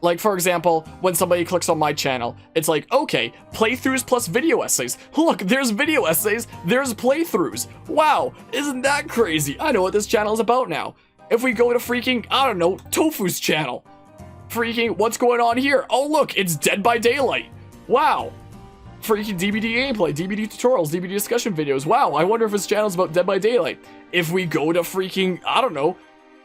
Like, for example, when somebody clicks on my channel, it's like, okay, playthroughs plus video essays. Look, there's video essays, there's playthroughs. Wow, isn't that crazy? I know what this channel is about now. If we go to freaking, I don't know, Tofu's channel. Freaking, what's going on here? Oh, look, it's Dead by Daylight. Wow. Freaking DBD gameplay, DBD tutorials, DBD discussion videos. Wow, I wonder if his channel's about Dead by Daylight. If we go to freaking, I don't know,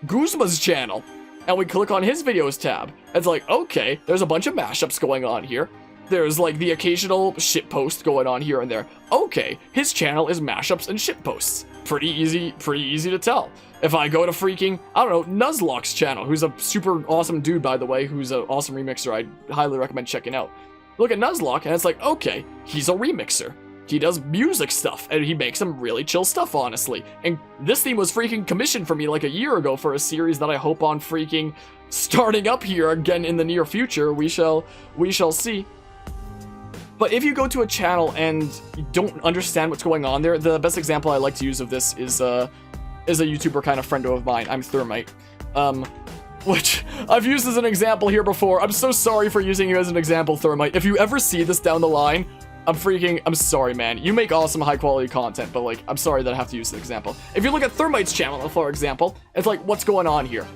Guzma's channel. and we click on his videos tab. It's like, okay, there's a bunch of mashups going on here. There's like the occasional shitpost going on here and there. Okay, his channel is mashups and shitposts. Pretty easy to tell. If I go to freaking, I don't know, Nuzlocke's channel, who's a super awesome dude, by the way, who's an awesome remixer I highly recommend checking out. Look at Nuzlocke, and it's like, okay, he's a remixer. He does music stuff, and he makes some really chill stuff, honestly. And this theme was freaking commissioned for me like a year ago for a series that I hope on freaking starting up here again in the near future. We shall see. But if you go to a channel and you don't understand what's going on there, the best example I like to use of this is a YouTuber kind of friend of mine. I'm Thermite. Which I've used as an example here before. I'm so sorry for using you as an example, Thermite. If you ever see this down the line, I'm sorry, man. You make awesome high quality content, but like, I'm sorry that I have to use the example. If you look at Thermite's channel, for example, it's like, what's going on here?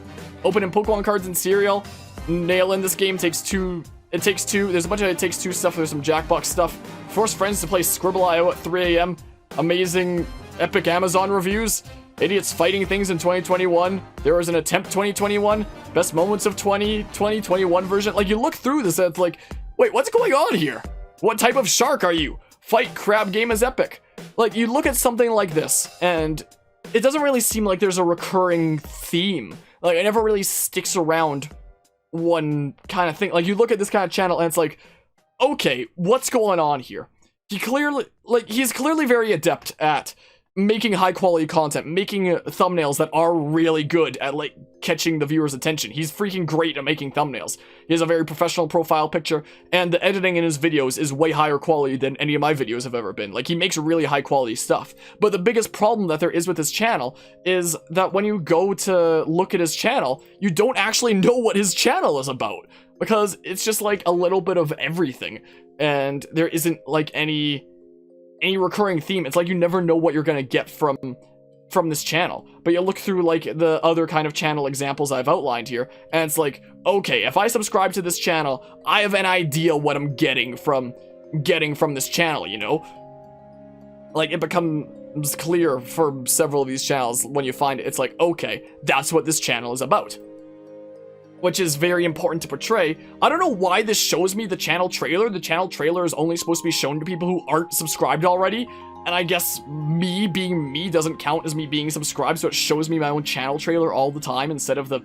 Opening Pokemon cards in cereal, nailing this game takes two. It Takes Two. There's a bunch of It Takes Two stuff. There's some Jackbox stuff. Force friends to play Scribble.io at 3 a.m. Amazing, epic Amazon reviews. Idiots fighting things in 2021. There was an attempt 2021. Best moments of 2021 version. Like, you look through this and it's like, wait, what's going on here? What type of shark are you? Fight crab game is epic. Like, you look at something like this and it doesn't really seem like there's a recurring theme. Like, it never really sticks around one kind of thing. Like, you look at this kind of channel and it's like, okay, what's going on here? He's clearly very adept at making high quality content, making thumbnails that are really good at like catching the viewer's attention. He's freaking great at making thumbnails. He has a very professional profile picture, and the editing in his videos is way higher quality than any of my videos have ever been. Like, he makes really high quality stuff. But the biggest problem that there is with his channel is that when you go to look at his channel, you don't actually know what his channel is about, because it's just like a little bit of everything, and there isn't like any recurring theme. It's like you never know what you're gonna get from this channel. But you look through like the other kind of channel examples I've outlined here, and it's like, okay, if I subscribe to this channel, I have an idea what I'm getting from this channel, you know? Like, it becomes clear for several of these channels when you find it. It's like, okay, that's what this channel is about. Which is very important to portray. I don't know why this shows me the channel trailer. The channel trailer is only supposed to be shown to people who aren't subscribed already. And I guess me being me doesn't count as me being subscribed, so it shows me my own channel trailer all the time instead of the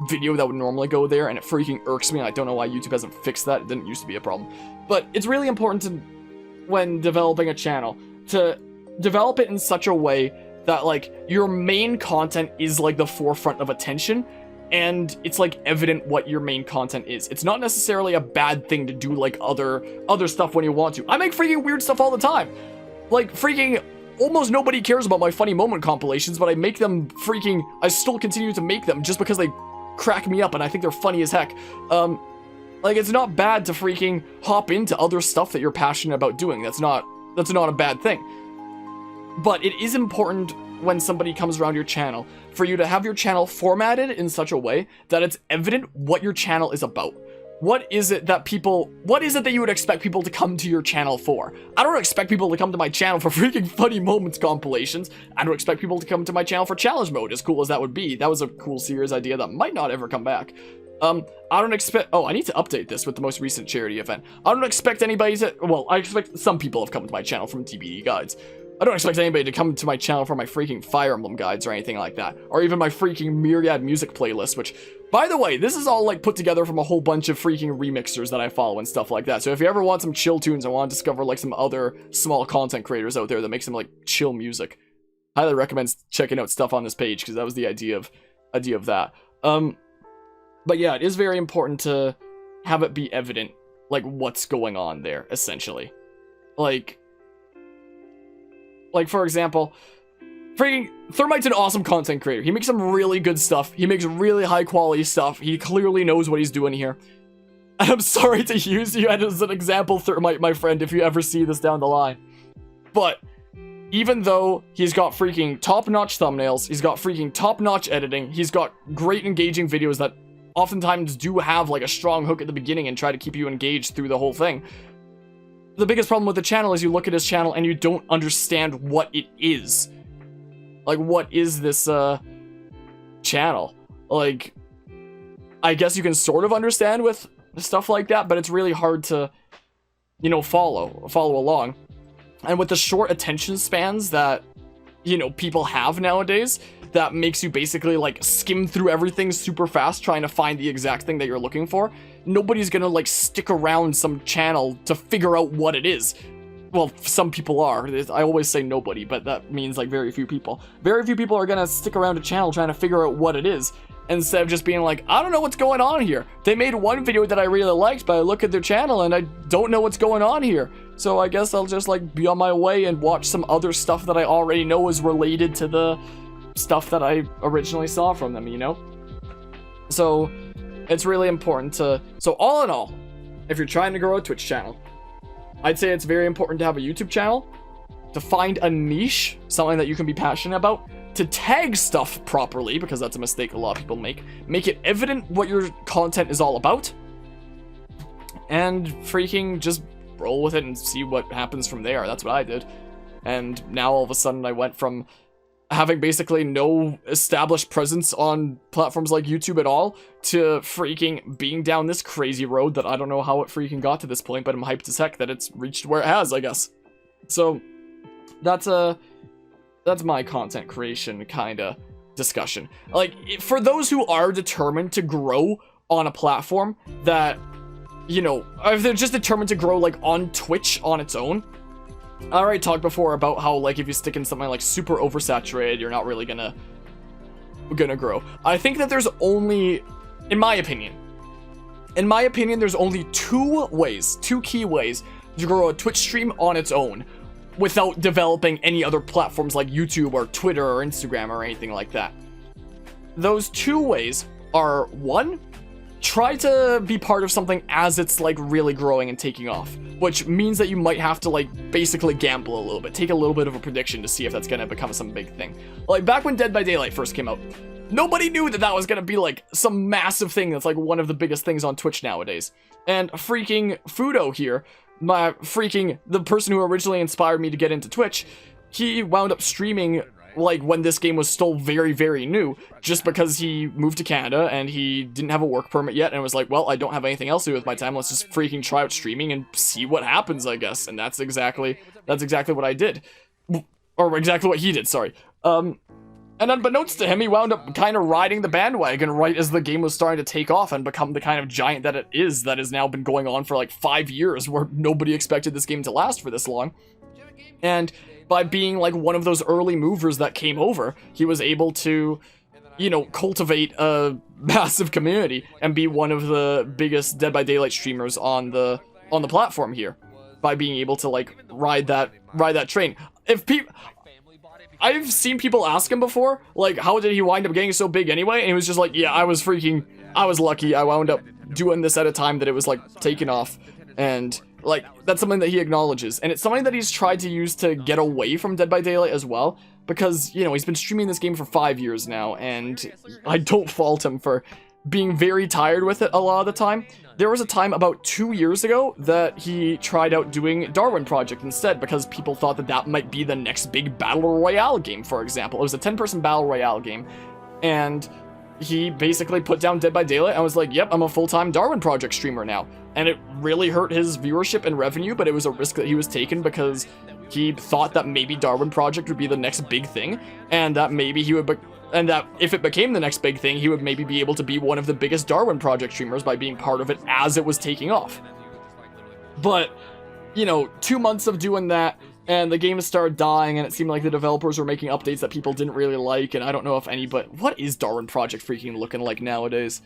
video that would normally go there, and it freaking irks me. I don't know why YouTube hasn't fixed that. It didn't used to be a problem. But it's really important to, when developing a channel, to develop it in such a way that like your main content is like the forefront of attention, and it's like evident what your main content is. It's not necessarily a bad thing to do like other stuff when you want to. I make freaking weird stuff all the time. Like, freaking almost nobody cares about my funny moment compilations, but I make them freaking, I still continue to make them just because they crack me up and I think they're funny as heck. Like, it's not bad to freaking hop into other stuff that you're passionate about doing. That's not a bad thing. But it is important when somebody comes around your channel for you to have your channel formatted in such a way that it's evident what your channel is about. What is it that you would expect people to come to your channel for? I don't expect people to come to my channel for freaking funny moments compilations. I don't expect people to come to my channel for challenge mode, as cool as that would be. That was a cool series idea that might not ever come back. I don't expect, oh, I need to update this with the most recent charity event. I don't expect anybody to, well, I expect some people have come to my channel from TBD guides. I don't expect anybody to come to my channel for my freaking Fire Emblem guides or anything like that. Or even my freaking Myriad music playlist, which, by the way, this is all like put together from a whole bunch of freaking remixers that I follow and stuff like that. So if you ever want some chill tunes and want to discover like some other small content creators out there that make some like chill music, highly recommend checking out stuff on this page, because that was the idea of that. But yeah, it is very important to have it be evident, like, what's going on there, essentially. Like, for example, freaking Thermite's an awesome content creator. He makes some really good stuff. He makes really high quality stuff. He clearly knows what he's doing here. And I'm sorry to use you as an example, Thermite, my friend, if you ever see this down the line. But even though he's got freaking top-notch thumbnails, he's got freaking top-notch editing, he's got great engaging videos that oftentimes do have like a strong hook at the beginning and try to keep you engaged through the whole thing. The biggest problem with the channel is you look at his channel and you don't understand what it is. Like, what is this channel? Like, I guess you can sort of understand with stuff like that, but it's really hard to, you know, follow along. And with the short attention spans that, you know, people have nowadays, that makes you basically like skim through everything super fast trying to find the exact thing that you're looking for. Nobody's gonna like stick around some channel to figure out what it is. Well, some people are. I always say nobody, but that means like very few people. Very few people are gonna stick around a channel trying to figure out what it is, instead of just being like, I don't know what's going on here. They made one video that I really liked, but I look at their channel and I don't know what's going on here. So I guess I'll just like be on my way and watch some other stuff that I already know is related to the stuff that I originally saw from them, you know? So it's really important to, so all in all, if you're trying to grow a Twitch channel, I'd say it's very important to have a YouTube channel, to find a niche, something that you can be passionate about, to tag stuff properly, because that's a mistake a lot of people make it evident what your content is all about, and freaking just roll with it and see what happens from there. That's what I did. And now all of a sudden I went from having basically no established presence on platforms like YouTube at all to freaking being down this crazy road that I don't know how it freaking got to this point, but I'm hyped as heck that it's reached where it has, I guess. So that's my content creation kind of discussion. Like, for those who are determined to grow on a platform that, you know, if they're just determined to grow like on Twitch on its own, I already talked before about how, like, if you stick in something like super oversaturated, you're not really gonna grow. I think that there's only, in my opinion, there's only two key ways to grow a Twitch stream on its own without developing any other platforms like YouTube or Twitter or Instagram or anything like that. Those two ways are, one, try to be part of something as it's like really growing and taking off, which means that you might have to like basically gamble a little bit, take a little bit of a prediction to see if that's gonna become some big thing. Like back when Dead by Daylight first came out, nobody knew that that was gonna be like some massive thing that's like one of the biggest things on Twitch nowadays. And freaking Fudo here, the person who originally inspired me to get into Twitch, he wound up streaming like when this game was still very, very new, just because he moved to Canada and he didn't have a work permit yet and was like, well, I don't have anything else to do with my time, let's just freaking try out streaming and see what happens, I guess. And that's exactly what I did, or exactly what he did, sorry. And unbeknownst to him, he wound up kind of riding the bandwagon right as the game was starting to take off and become the kind of giant that it is, that has now been going on for like 5 years, where nobody expected this game to last for this long. And by being like one of those early movers that came over, he was able to, you know, cultivate a massive community and be one of the biggest Dead by Daylight streamers on the platform here, by being able to like ride that train. I've seen people ask him before, like, how did he wind up getting so big anyway? And he was just like, yeah, I was lucky. I wound up doing this at a time that it was like taking off. And like, that's something that he acknowledges, and it's something that he's tried to use to get away from Dead by Daylight as well, because, you know, he's been streaming this game for 5 years now, and I don't fault him for being very tired with it a lot of the time. There was a time about 2 years ago that he tried out doing Darwin Project instead, because people thought that that might be the next big Battle Royale game, for example. It was a 10-person Battle Royale game, and he basically put down Dead by Daylight and was like, yep, I'm a full-time Darwin Project streamer now. And it really hurt his viewership and revenue, but it was a risk that he was taking because he thought that maybe Darwin Project would be the next big thing, and that maybe he would and that if it became the next big thing, he would maybe be able to be one of the biggest Darwin Project streamers by being part of it as it was taking off. But, you know, 2 months of doing that, and the game started dying, and it seemed like the developers were making updates that people didn't really like, and I don't know if what is Darwin Project freaking looking like nowadays?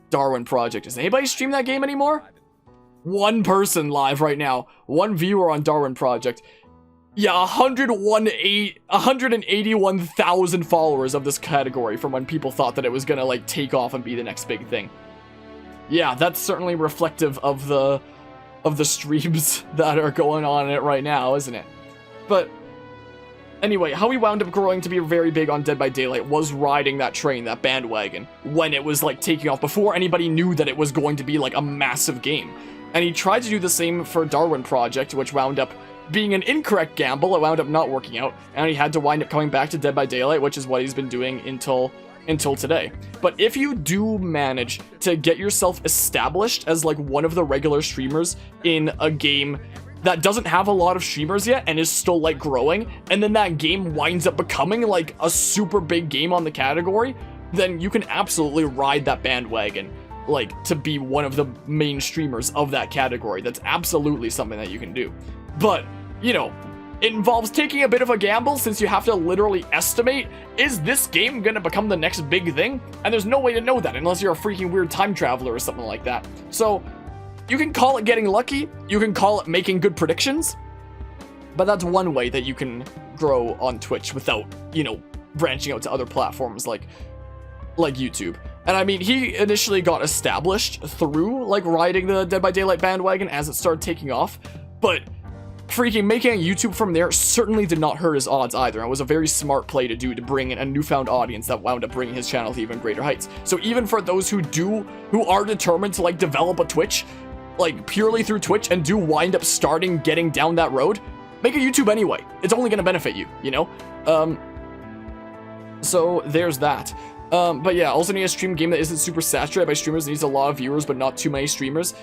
Darwin Project, does anybody stream that game anymore? One person live right now, one viewer on Darwin Project. Yeah, 181,000 followers of this category from when people thought that it was gonna like take off and be the next big thing. Yeah, that's certainly reflective of the streams that are going on in it right now, isn't it? But anyway, how he wound up growing to be very big on Dead by Daylight was riding that train, that bandwagon, when it was like taking off, before anybody knew that it was going to be like a massive game. And he tried to do the same for Darwin Project, which wound up being an incorrect gamble. It wound up not working out, and he had to wind up coming back to Dead by Daylight, which is what he's been doing until until today. But if you do manage to get yourself established as like one of the regular streamers in a game that doesn't have a lot of streamers yet and is still like growing, and then that game winds up becoming like a super big game on the category, then you can absolutely ride that bandwagon, like, to be one of the main streamers of that category. That's absolutely something that you can do. But, you know, it involves taking a bit of a gamble, since you have to literally estimate, is this game gonna become the next big thing? And there's no way to know that unless you're a freaking weird time traveler or something like that. So, you can call it getting lucky, you can call it making good predictions, but that's one way that you can grow on Twitch without, you know, branching out to other platforms like YouTube. And I mean, he initially got established through like riding the Dead by Daylight bandwagon as it started taking off, but freaking making a YouTube from there certainly did not hurt his odds either. It was a very smart play to do to bring in a newfound audience that wound up bringing his channel to even greater heights. So even for those who are determined to like develop a Twitch, like purely through Twitch, and do wind up getting down that road, make a YouTube anyway. It's only going to benefit you, you know? So there's that. But yeah, also need a stream game that isn't super saturated by streamers, needs a lot of viewers but not too many streamers.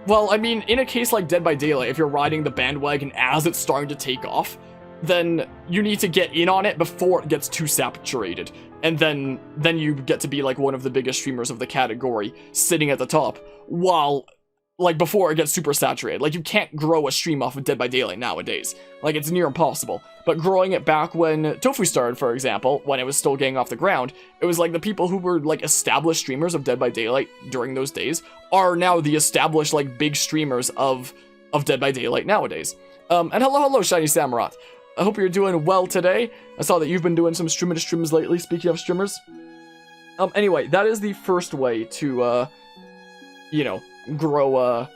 Well, I mean, in a case like Dead by Daylight, if you're riding the bandwagon as it's starting to take off, then you need to get in on it before it gets too saturated. And then you get to be like one of the biggest streamers of the category, sitting at the top, while, like, before it gets super saturated. Like, you can't grow a stream off of Dead by Daylight nowadays. Like, it's near impossible. But growing it back when Tofu started, for example, when it was still getting off the ground, it was like the people who were, like, established streamers of Dead by Daylight during those days are now the established, like, big streamers of Dead by Daylight nowadays. And hello, Shiny Samurai. I hope you're doing well today. I saw that you've been doing some streamers lately, speaking of streamers. Anyway, that is the first way to, you know, grow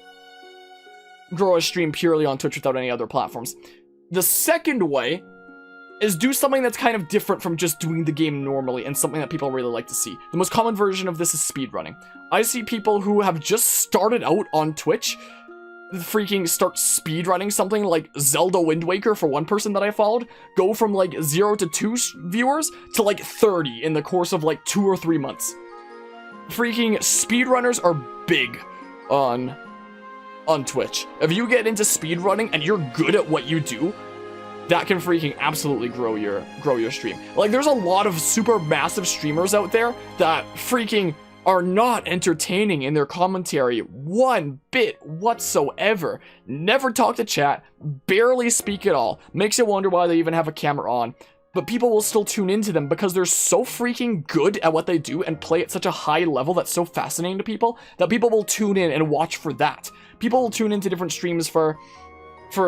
a stream purely on Twitch without any other platforms. The second way is do something that's kind of different from just doing the game normally, and something that people really like to see. The most common version of this is speedrunning. I see people who have just started out on Twitch freaking start speedrunning something like Zelda Wind Waker, for one person that I followed, go from like 0 to 2 viewers to like 30 in the course of like 2 or 3 months. Freaking speedrunners are big on Twitch. If you get into speedrunning and you're good at what you do, that can freaking absolutely grow your stream. Like, there's a lot of super massive streamers out there that freaking are not entertaining in their commentary one bit whatsoever. Never talk to chat, barely speak at all. Makes you wonder why they even have a camera on. But people will still tune into them because they're so freaking good at what they do and play at such a high level that's so fascinating to people that people will tune in and watch for that. People will tune into different streams for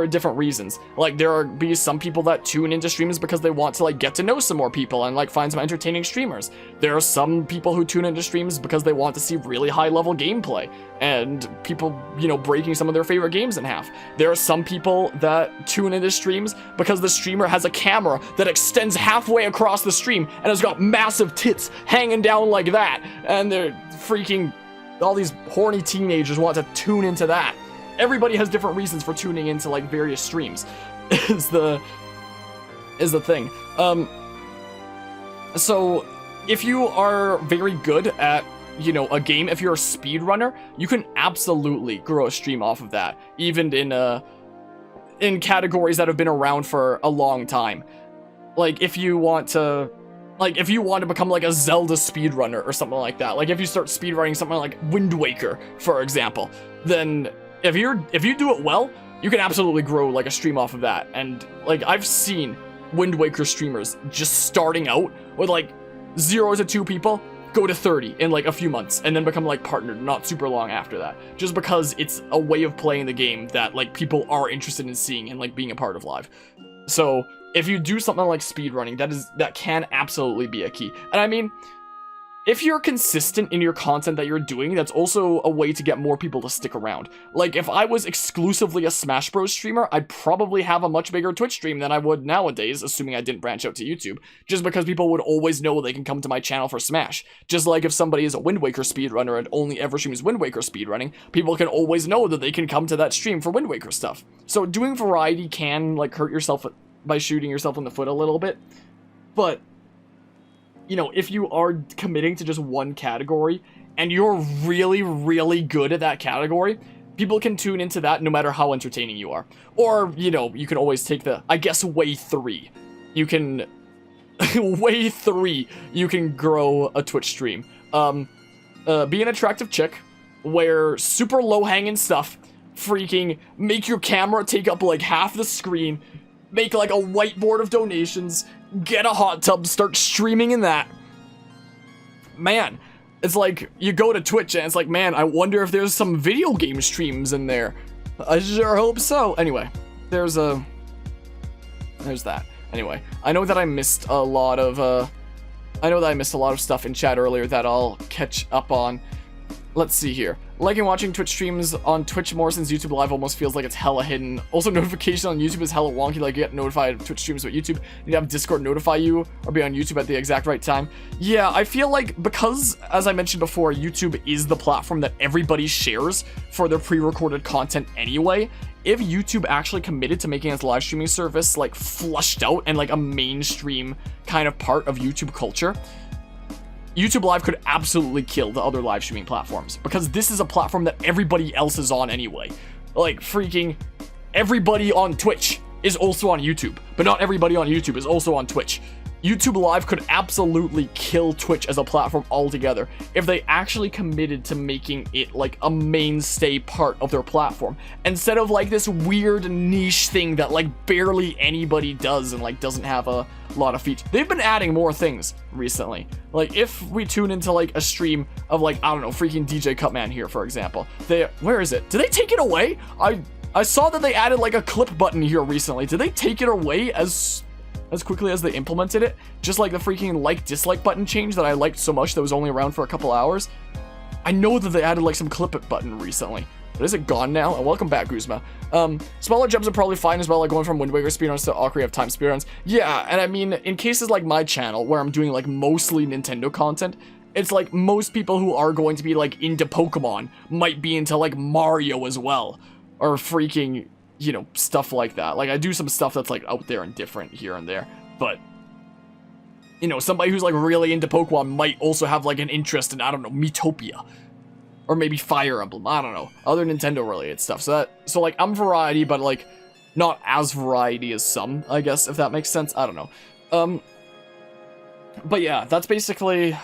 different reasons. Like, there be some people that tune into streams because they want to, like, get to know some more people and, like, find some entertaining streamers. There are some people who tune into streams because they want to see really high-level gameplay and people, you know, breaking some of their favorite games in half. There are some people that tune into streams because the streamer has a camera that extends halfway across the stream and has got massive tits hanging down like that, and they're freaking... all these horny teenagers want to tune into that. Everybody has different reasons for tuning into, like, various streams, is the thing. So, if you are very good at, you know, a game, if you're a speedrunner, you can absolutely grow a stream off of that, even in categories that have been around for a long time. Like, if you want to become like a Zelda speedrunner or something like that, like if you start speedrunning something like Wind Waker, for example, then if you do it well, you can absolutely grow like a stream off of that. And like, I've seen Wind Waker streamers just starting out with like 0 to 2 people go to 30 in like a few months and then become like partnered not super long after that, just because it's a way of playing the game that like people are interested in seeing and like being a part of live. So if you do something like speedrunning, that can absolutely be a key. And I mean, if you're consistent in your content that you're doing, that's also a way to get more people to stick around. Like, if I was exclusively a Smash Bros streamer, I'd probably have a much bigger Twitch stream than I would nowadays, assuming I didn't branch out to YouTube, just because people would always know they can come to my channel for Smash. Just like if somebody is a Wind Waker speedrunner and only ever streams Wind Waker speedrunning, people can always know that they can come to that stream for Wind Waker stuff. So doing variety can, like, hurt yourself by shooting yourself in the foot a little bit, but you know, if you are committing to just one category and you're really, really good at that category, people can tune into that no matter how entertaining you are. Or, you know, you can always take the, I guess, way 3. You can, way 3, you can grow a Twitch stream. Be an attractive chick, wear super low-hanging stuff, freaking make your camera take up like half the screen, make like a whiteboard of donations, get a hot tub, start streaming in that. Man, it's like you go to Twitch and it's like, man, I wonder if there's some video game streams in there. I sure hope so. Anyway, there's that. Anyway, I know that I missed a lot of stuff in chat earlier that I'll catch up on. Let's see here. Liking watching Twitch streams on Twitch more since YouTube Live almost feels like it's hella hidden. Also, notification on YouTube is hella wonky, like you get notified of Twitch streams, but YouTube, you need to have Discord notify you or be on YouTube at the exact right time. Yeah, I feel like because, as I mentioned before, YouTube is the platform that everybody shares for their pre-recorded content anyway. If YouTube actually committed to making its live streaming service like flushed out and like a mainstream kind of part of YouTube culture, YouTube Live could absolutely kill the other live streaming platforms, because this is a platform that everybody else is on anyway. Like, freaking everybody on Twitch is also on YouTube, but not everybody on YouTube is also on Twitch. YouTube Live could absolutely kill Twitch as a platform altogether if they actually committed to making it like a mainstay part of their platform, instead of like this weird niche thing that like barely anybody does and like doesn't have a lot of features. They've been adding more things recently. Like if we tune into like a stream of like, I don't know, freaking DJ Cutman here, for example. Where is it? Did they take it away? I saw that they added like a clip button here recently. Did they take it away as quickly as they implemented it? Just like the freaking like-dislike button change that I liked so much that was only around for a couple hours. I know that they added like some clip it button recently. But is it gone now? And welcome back, Guzma. Smaller jumps are probably fine as well, like going from Wind Waker speedruns to Ocarina of Time speedruns. Yeah, and I mean, in cases like my channel, where I'm doing like mostly Nintendo content, it's like most people who are going to be like into Pokemon might be into like Mario as well. Or freaking, you know, stuff like that. Like, I do some stuff that's, like, out there and different here and there. But, you know, somebody who's, like, really into Pokemon might also have, like, an interest in, I don't know, Miitopia. Or maybe Fire Emblem. I don't know. Other Nintendo-related stuff. So, like, I'm variety, but, like, not as variety as some, I guess, if that makes sense. I don't know. But, yeah, that's basically...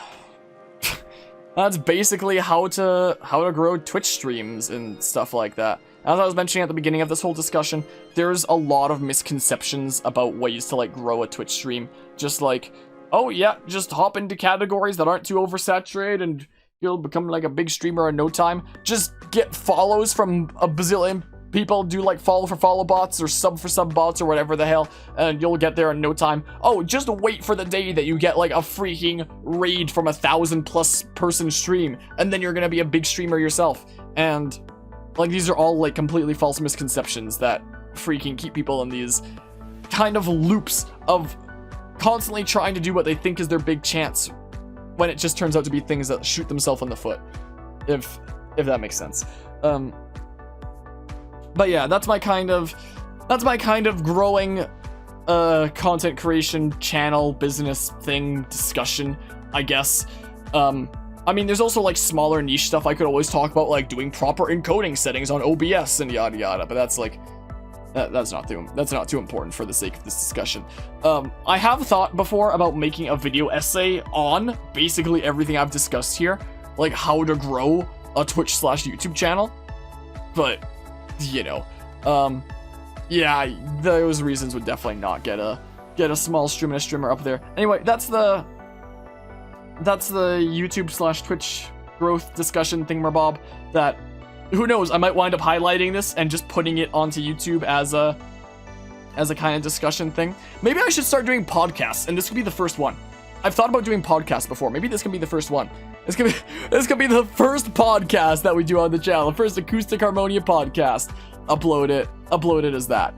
that's basically how to grow Twitch streams and stuff like that. As I was mentioning at the beginning of this whole discussion, there's a lot of misconceptions about ways to, like, grow a Twitch stream. Just like, oh yeah, just hop into categories that aren't too oversaturated and you'll become, like, a big streamer in no time. Just get follows from a bazillion people, do, like, follow for follow bots or sub for sub bots or whatever the hell, and you'll get there in no time. Oh, just wait for the day that you get, like, a freaking raid from 1,000+ person stream, and then you're gonna be a big streamer yourself. And... like, these are all, like, completely false misconceptions that freaking keep people in these kind of loops of constantly trying to do what they think is their big chance, when it just turns out to be things that shoot themselves in the foot, if that makes sense. But yeah, that's my kind of growing content creation channel business thing discussion, I guess. I mean, there's also, like, smaller niche stuff I could always talk about, like doing proper encoding settings on OBS and yada yada, but that's, like, that's not too important for the sake of this discussion. I have thought before about making a video essay on basically everything I've discussed here, like how to grow a Twitch/YouTube channel, but, you know, yeah, those reasons would definitely not get a small stream and a streamer up there. Anyway, that's the YouTube/Twitch growth discussion thingamabob that, who knows, I might wind up highlighting this and just putting it onto YouTube as a kind of discussion thing. Maybe I should start doing podcasts, and this could be the first one. I've thought about doing podcasts before. Maybe this can be the first one. This could be the first podcast that we do on the channel, the first Acoustic Harmonia podcast. Upload it as that.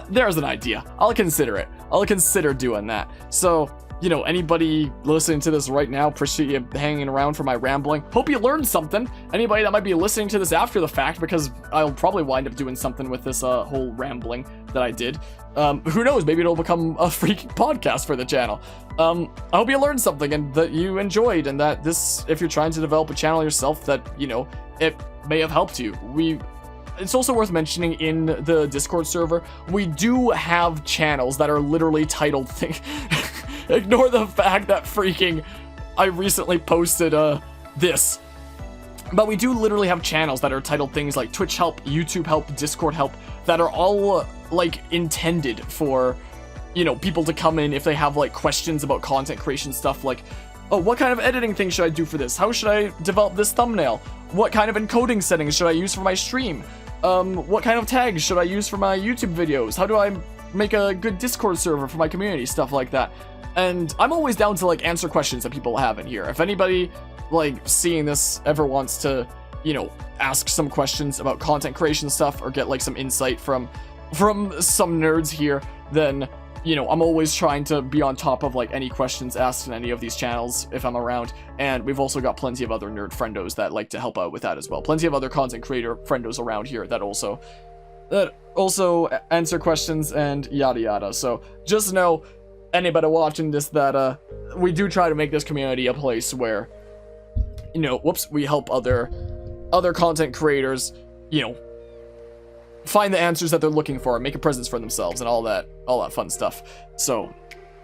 There's an idea. I'll consider it. I'll consider doing that. So, you know, anybody listening to this right now, appreciate you hanging around for my rambling. Hope you learned something. Anybody that might be listening to this after the fact, because I'll probably wind up doing something with this whole rambling that I did. Who knows, maybe it'll become a freaking podcast for the channel. I hope you learned something and that you enjoyed, and that this, if you're trying to develop a channel yourself, that, you know, it may have helped you. It's also worth mentioning, in the Discord server, we do have channels that are literally titled thing. Ignore the fact that freaking I recently posted this. But we do literally have channels that are titled things like Twitch help, YouTube help, Discord help, that are all like intended for, you know, people to come in if they have like questions about content creation stuff, like, oh, what kind of editing thing should I do for this? How should I develop this thumbnail? What kind of encoding settings should I use for my stream? What kind of tags should I use for my YouTube videos? How do I make a good Discord server for my community? Stuff like that. And I'm always down to like answer questions that people have in here. If anybody like seeing this ever wants to, you know, ask some questions about content creation stuff or get like some insight from some nerds here, then, you know, I'm always trying to be on top of like any questions asked in any of these channels if I'm around. And we've also got plenty of other nerd friendos that like to help out with that as well. Plenty of other content creator friendos around here that also answer questions and yada yada. So just know, anybody watching this, that we do try to make this community a place where, you know, we help other content creators, you know, find the answers that they're looking for, make a presence for themselves, and all that fun stuff. So,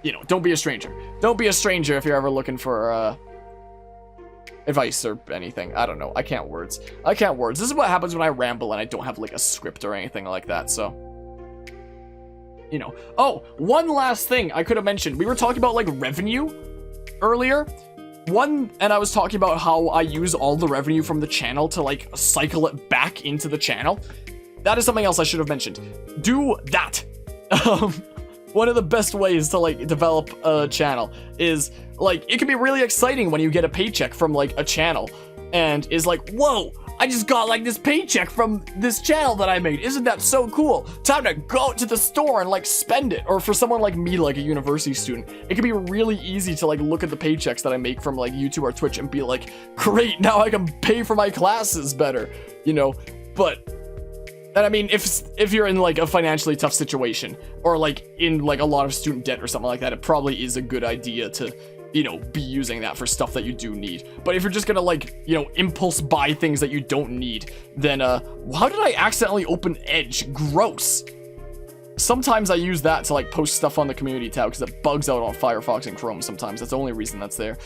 you know, don't be a stranger. Don't be a stranger if you're ever looking for advice or anything. I don't know. I can't words. This is what happens when I ramble and I don't have like a script or anything like that. So, you know. Oh, one last thing I could have mentioned. We were talking about like revenue earlier. And I was talking about how I use all the revenue from the channel to like cycle it back into the channel. That is something else I should have mentioned. Do that. One of the best ways to like develop a channel is like, it can be really exciting when you get a paycheck from like a channel and is like, whoa, I just got like this paycheck from this channel that I made. Isn't that so cool? Time to go to the store and like spend it. Or for someone like me, like a university student, it can be really easy to like look at the paychecks that I make from like YouTube or Twitch and be like, great, now I can pay for my classes better, you know? And I mean, if you're in like a financially tough situation or like in like a lot of student debt or something like that, it probably is a good idea to, you know, be using that for stuff that you do need. But if you're just gonna like, you know, impulse buy things that you don't need, then how did I accidentally open Edge? Gross. Sometimes I use that to like post stuff on the community tab because it bugs out on Firefox and Chrome sometimes. That's the only reason that's there.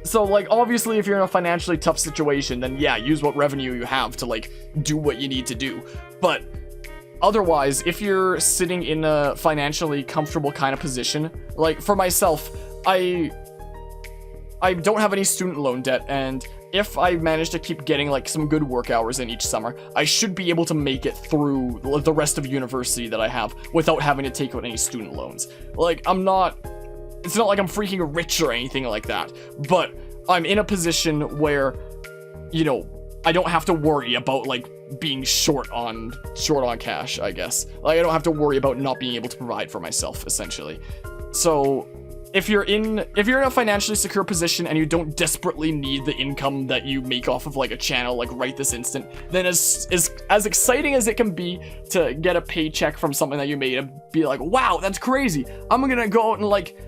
So, like, obviously, if you're in a financially tough situation, then yeah, use what revenue you have to, like, do what you need to do. But otherwise, if you're sitting in a financially comfortable kind of position, like, for myself, I don't have any student loan debt, and if I manage to keep getting, like, some good work hours in each summer, I should be able to make it through the rest of university that I have without having to take out any student loans. Like, it's not like I'm freaking rich or anything like that, but I'm in a position where, you know, I don't have to worry about like being short on cash, I guess. Like, I don't have to worry about not being able to provide for myself, essentially. So if you're in a financially secure position and you don't desperately need the income that you make off of like a channel like right this instant, then as exciting as it can be to get a paycheck from something that you made and be like, wow, that's crazy, I'm gonna go out and like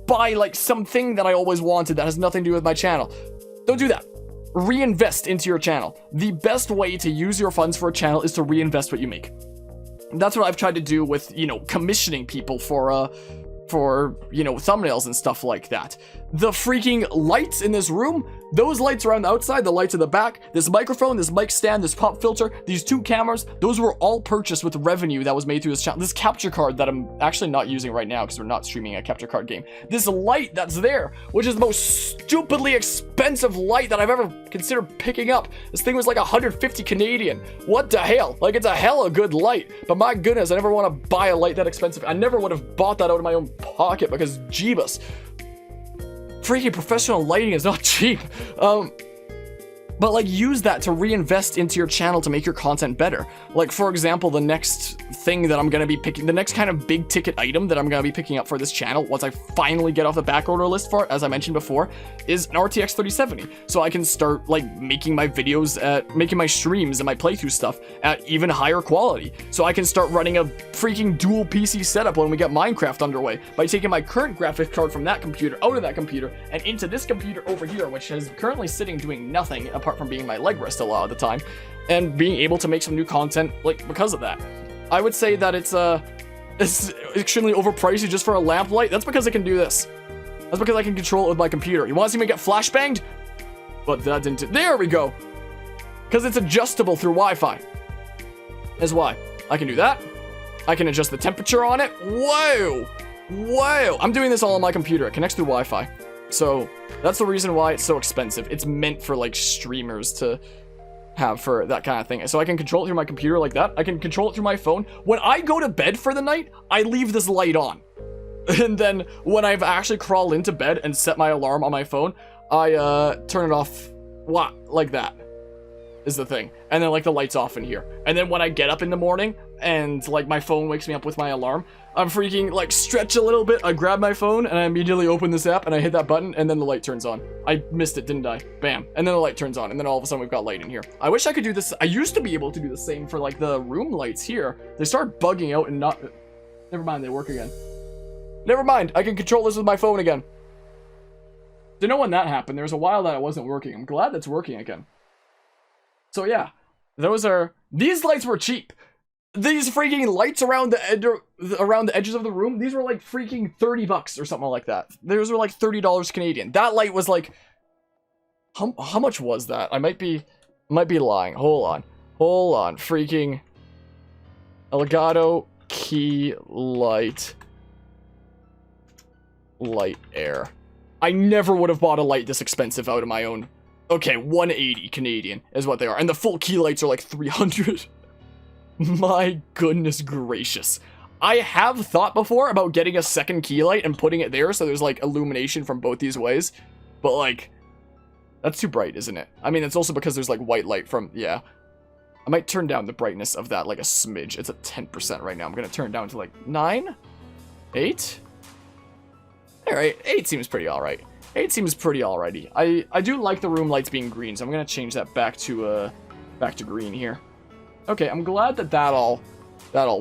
buy like something that I always wanted that has nothing to do with my channel. Don't do that. Reinvest into your channel. The best way to use your funds for a channel is to reinvest what you make. That's what I've tried to do with, you know, commissioning people for you know, thumbnails and stuff like that. The freaking lights in this room, those lights are on the outside, the lights in the back, this microphone, this mic stand, this pop filter, these two cameras, those were all purchased with revenue that was made through this channel. This capture card that I'm actually not using right now because we're not streaming a capture card game. This light that's there, which is the most stupidly expensive light that I've ever considered picking up. This thing was like 150 Canadian. What the hell? Like, it's a hella good light, but my goodness, I never want to buy a light that expensive. I never would have bought that out of my own pocket because Jeebus. Freaking professional lighting is not cheap. but like use that to reinvest into your channel to make your content better. Like for example, the next thing that I'm gonna be picking, the next kind of big ticket item that I'm gonna be picking up for this channel once I finally get off the back order list for it, as I mentioned before, is an RTX 3070. So I can start like making my videos making my streams and my playthrough stuff at even higher quality. So I can start running a freaking dual PC setup when we get Minecraft underway by taking my current graphics card from that computer out of that computer and into this computer over here, which is currently sitting doing nothing apart from being my leg rest a lot of the time, and being able to make some new content like because of that. I would say that it's extremely overpriced just for a lamp light. That's because I can do this. That's because I can control it with my computer. You want to see me get flashbanged? But that didn't. There we go. Because it's adjustable through Wi-Fi. Is why. I can do that. I can adjust the temperature on it. Whoa! Whoa! I'm doing this all on my computer. It connects through Wi-Fi. So that's the reason why it's so expensive. It's meant for like streamers to have for that kind of thing. So I can control it through my computer like that. I can control it through my phone. When I go to bed for the night, I leave this light on. And then when I've actually crawled into bed and set my alarm on my phone, I turn it off like that is the thing. And then like the light's off in here. And then when I get up in the morning and like my phone wakes me up with my alarm, I'm freaking like stretch a little bit. I grab my phone and I immediately open this app and I hit that button and then the light turns on. I missed it, didn't I? Bam. And then the light turns on and then all of a sudden we've got light in here. I wish I could do this. I used to be able to do the same for like the room lights here. They start bugging out and not, never mind, they work again. Never mind, I can control this with my phone again. Didn't know when that happened. There was a while that it wasn't working. I'm glad that's working again. So yeah, these lights were cheap. These freaking lights around the edges of the room, these were like freaking $30 or something like that. Those were like $30 Canadian. That light was like, how much was that? I might be lying. Hold on. Freaking Elgato key light air. I never would have bought a light this expensive out of my own. Okay, 180 Canadian is what they are. And the full key lights are like 300. My goodness gracious. I have thought before about getting a second key light and putting it there so there's like illumination from both these ways. But like, that's too bright, isn't it? I mean, it's also because there's like white light from, yeah. I might turn down the brightness of that like a smidge. It's at 10% right now. I'm going to turn it down to like 9? 8? Alright, 8 seems pretty alright. 8 seems pretty alrighty. I do like the room lights being green, so I'm gonna change that back to green here. Okay, I'm glad that all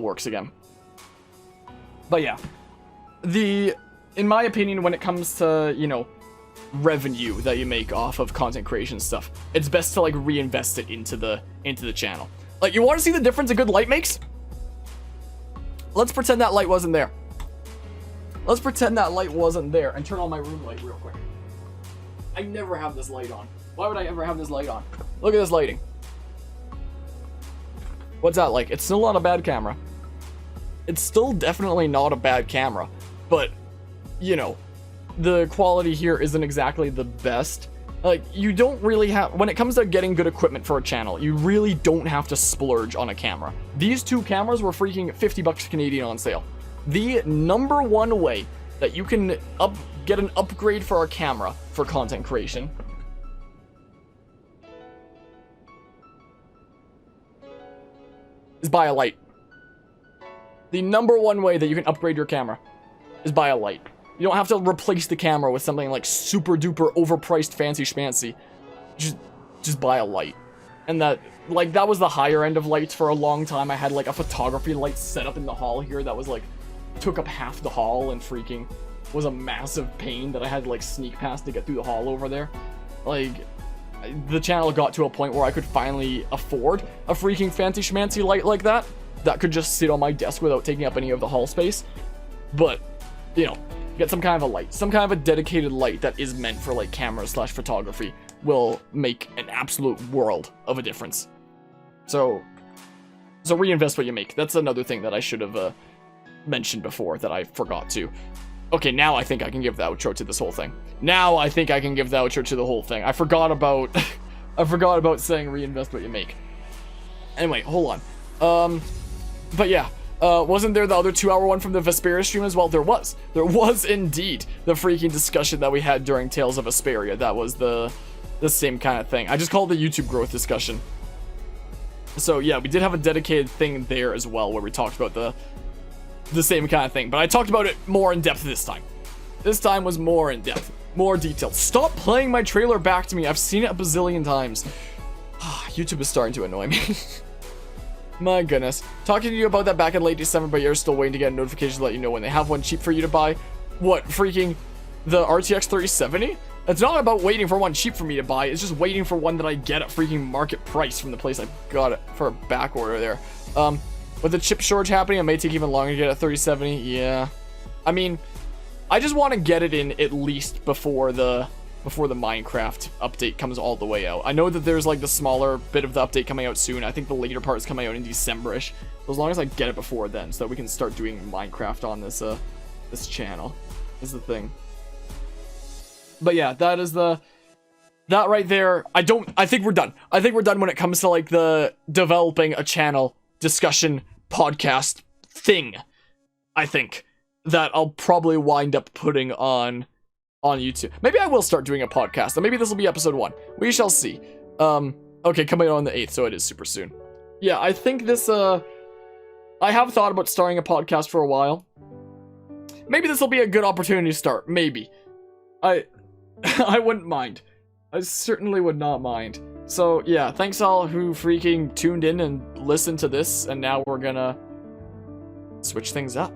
works again. But yeah, in my opinion, when it comes to, you know, revenue that you make off of content creation stuff, it's best to like reinvest it into the channel. Like, you want to see the difference a good light makes? Let's pretend that light wasn't there. Let's pretend that light wasn't there and turn on my room light real quick. I never have this light on. Why would I ever have this light on? Look at this lighting. What's that like? It's still not a bad camera. It's still definitely not a bad camera. But, you know, the quality here isn't exactly the best. Like, you don't really have... When it comes to getting good equipment for a channel, you really don't have to splurge on a camera. These two cameras were freaking $50 Canadian on sale. The number one way that you can get an upgrade for a camera for content creation is buy a light. The number one way that you can upgrade your camera is buy a light. You don't have to replace the camera with something like super duper overpriced fancy schmancy. Just buy a light. And that was the higher end of lights for a long time. I had like a photography light set up in the hall here that was like took up half the hall and freaking was a massive pain that I had to like sneak past to get through the hall over there. Like, the channel got to a point where I could finally afford a freaking fancy schmancy light like that could just sit on my desk without taking up any of the hall space. But, you know, get some kind of a light, some kind of a dedicated light that is meant for like camera/photography will make an absolute world of a difference. So reinvest what you make. That's another thing that I should have mentioned before that I forgot to. Okay, now I think I can give the outro to this whole thing. Now I think I can give the outro to the whole thing. I forgot about saying reinvest what you make. Anyway, hold on. But yeah, wasn't there the other 2-hour one from the Vesperia stream as well? There was indeed the freaking discussion that we had during Tales of Vesperia. That was the the same kind of thing. I just call it the YouTube growth discussion. So yeah, we did have a dedicated thing there as well where we talked about the same kind of thing, but I talked about it more in depth this time. This time was more in depth, more detailed. Stop playing my trailer back to me. I've seen it a bazillion times. YouTube is starting to annoy me. My goodness. Talking to you about that back in late December, but you're still waiting to get a notification to let you know when they have one cheap for you to buy. What, freaking the RTX 3070? It's not about waiting for one cheap for me to buy. It's just waiting for one that I get at freaking market price from the place I got it for a back order there. With the chip shortage happening, it may take even longer to get a 3070. Yeah. I mean, I just want to get it in at least before the Minecraft update comes all the way out. I know that there's like the smaller bit of the update coming out soon. I think the later part is coming out in December-ish. So as long as I get it before then, so that we can start doing Minecraft on this this channel, is the thing. But yeah, that right there. I think we're done. I think we're done when it comes to like the developing a channel discussion podcast thing. I think that I'll probably wind up putting on YouTube. Maybe I will start doing a podcast, and maybe this will be episode 1. We shall see. Okay, coming out on the 8th, so it is super soon. Yeah, I think this, I have thought about starting a podcast for a while. Maybe this will be a good opportunity to start. Maybe. I wouldn't mind. I certainly would not mind. So, yeah, thanks all who freaking tuned in and listened to this, and now we're gonna switch things up.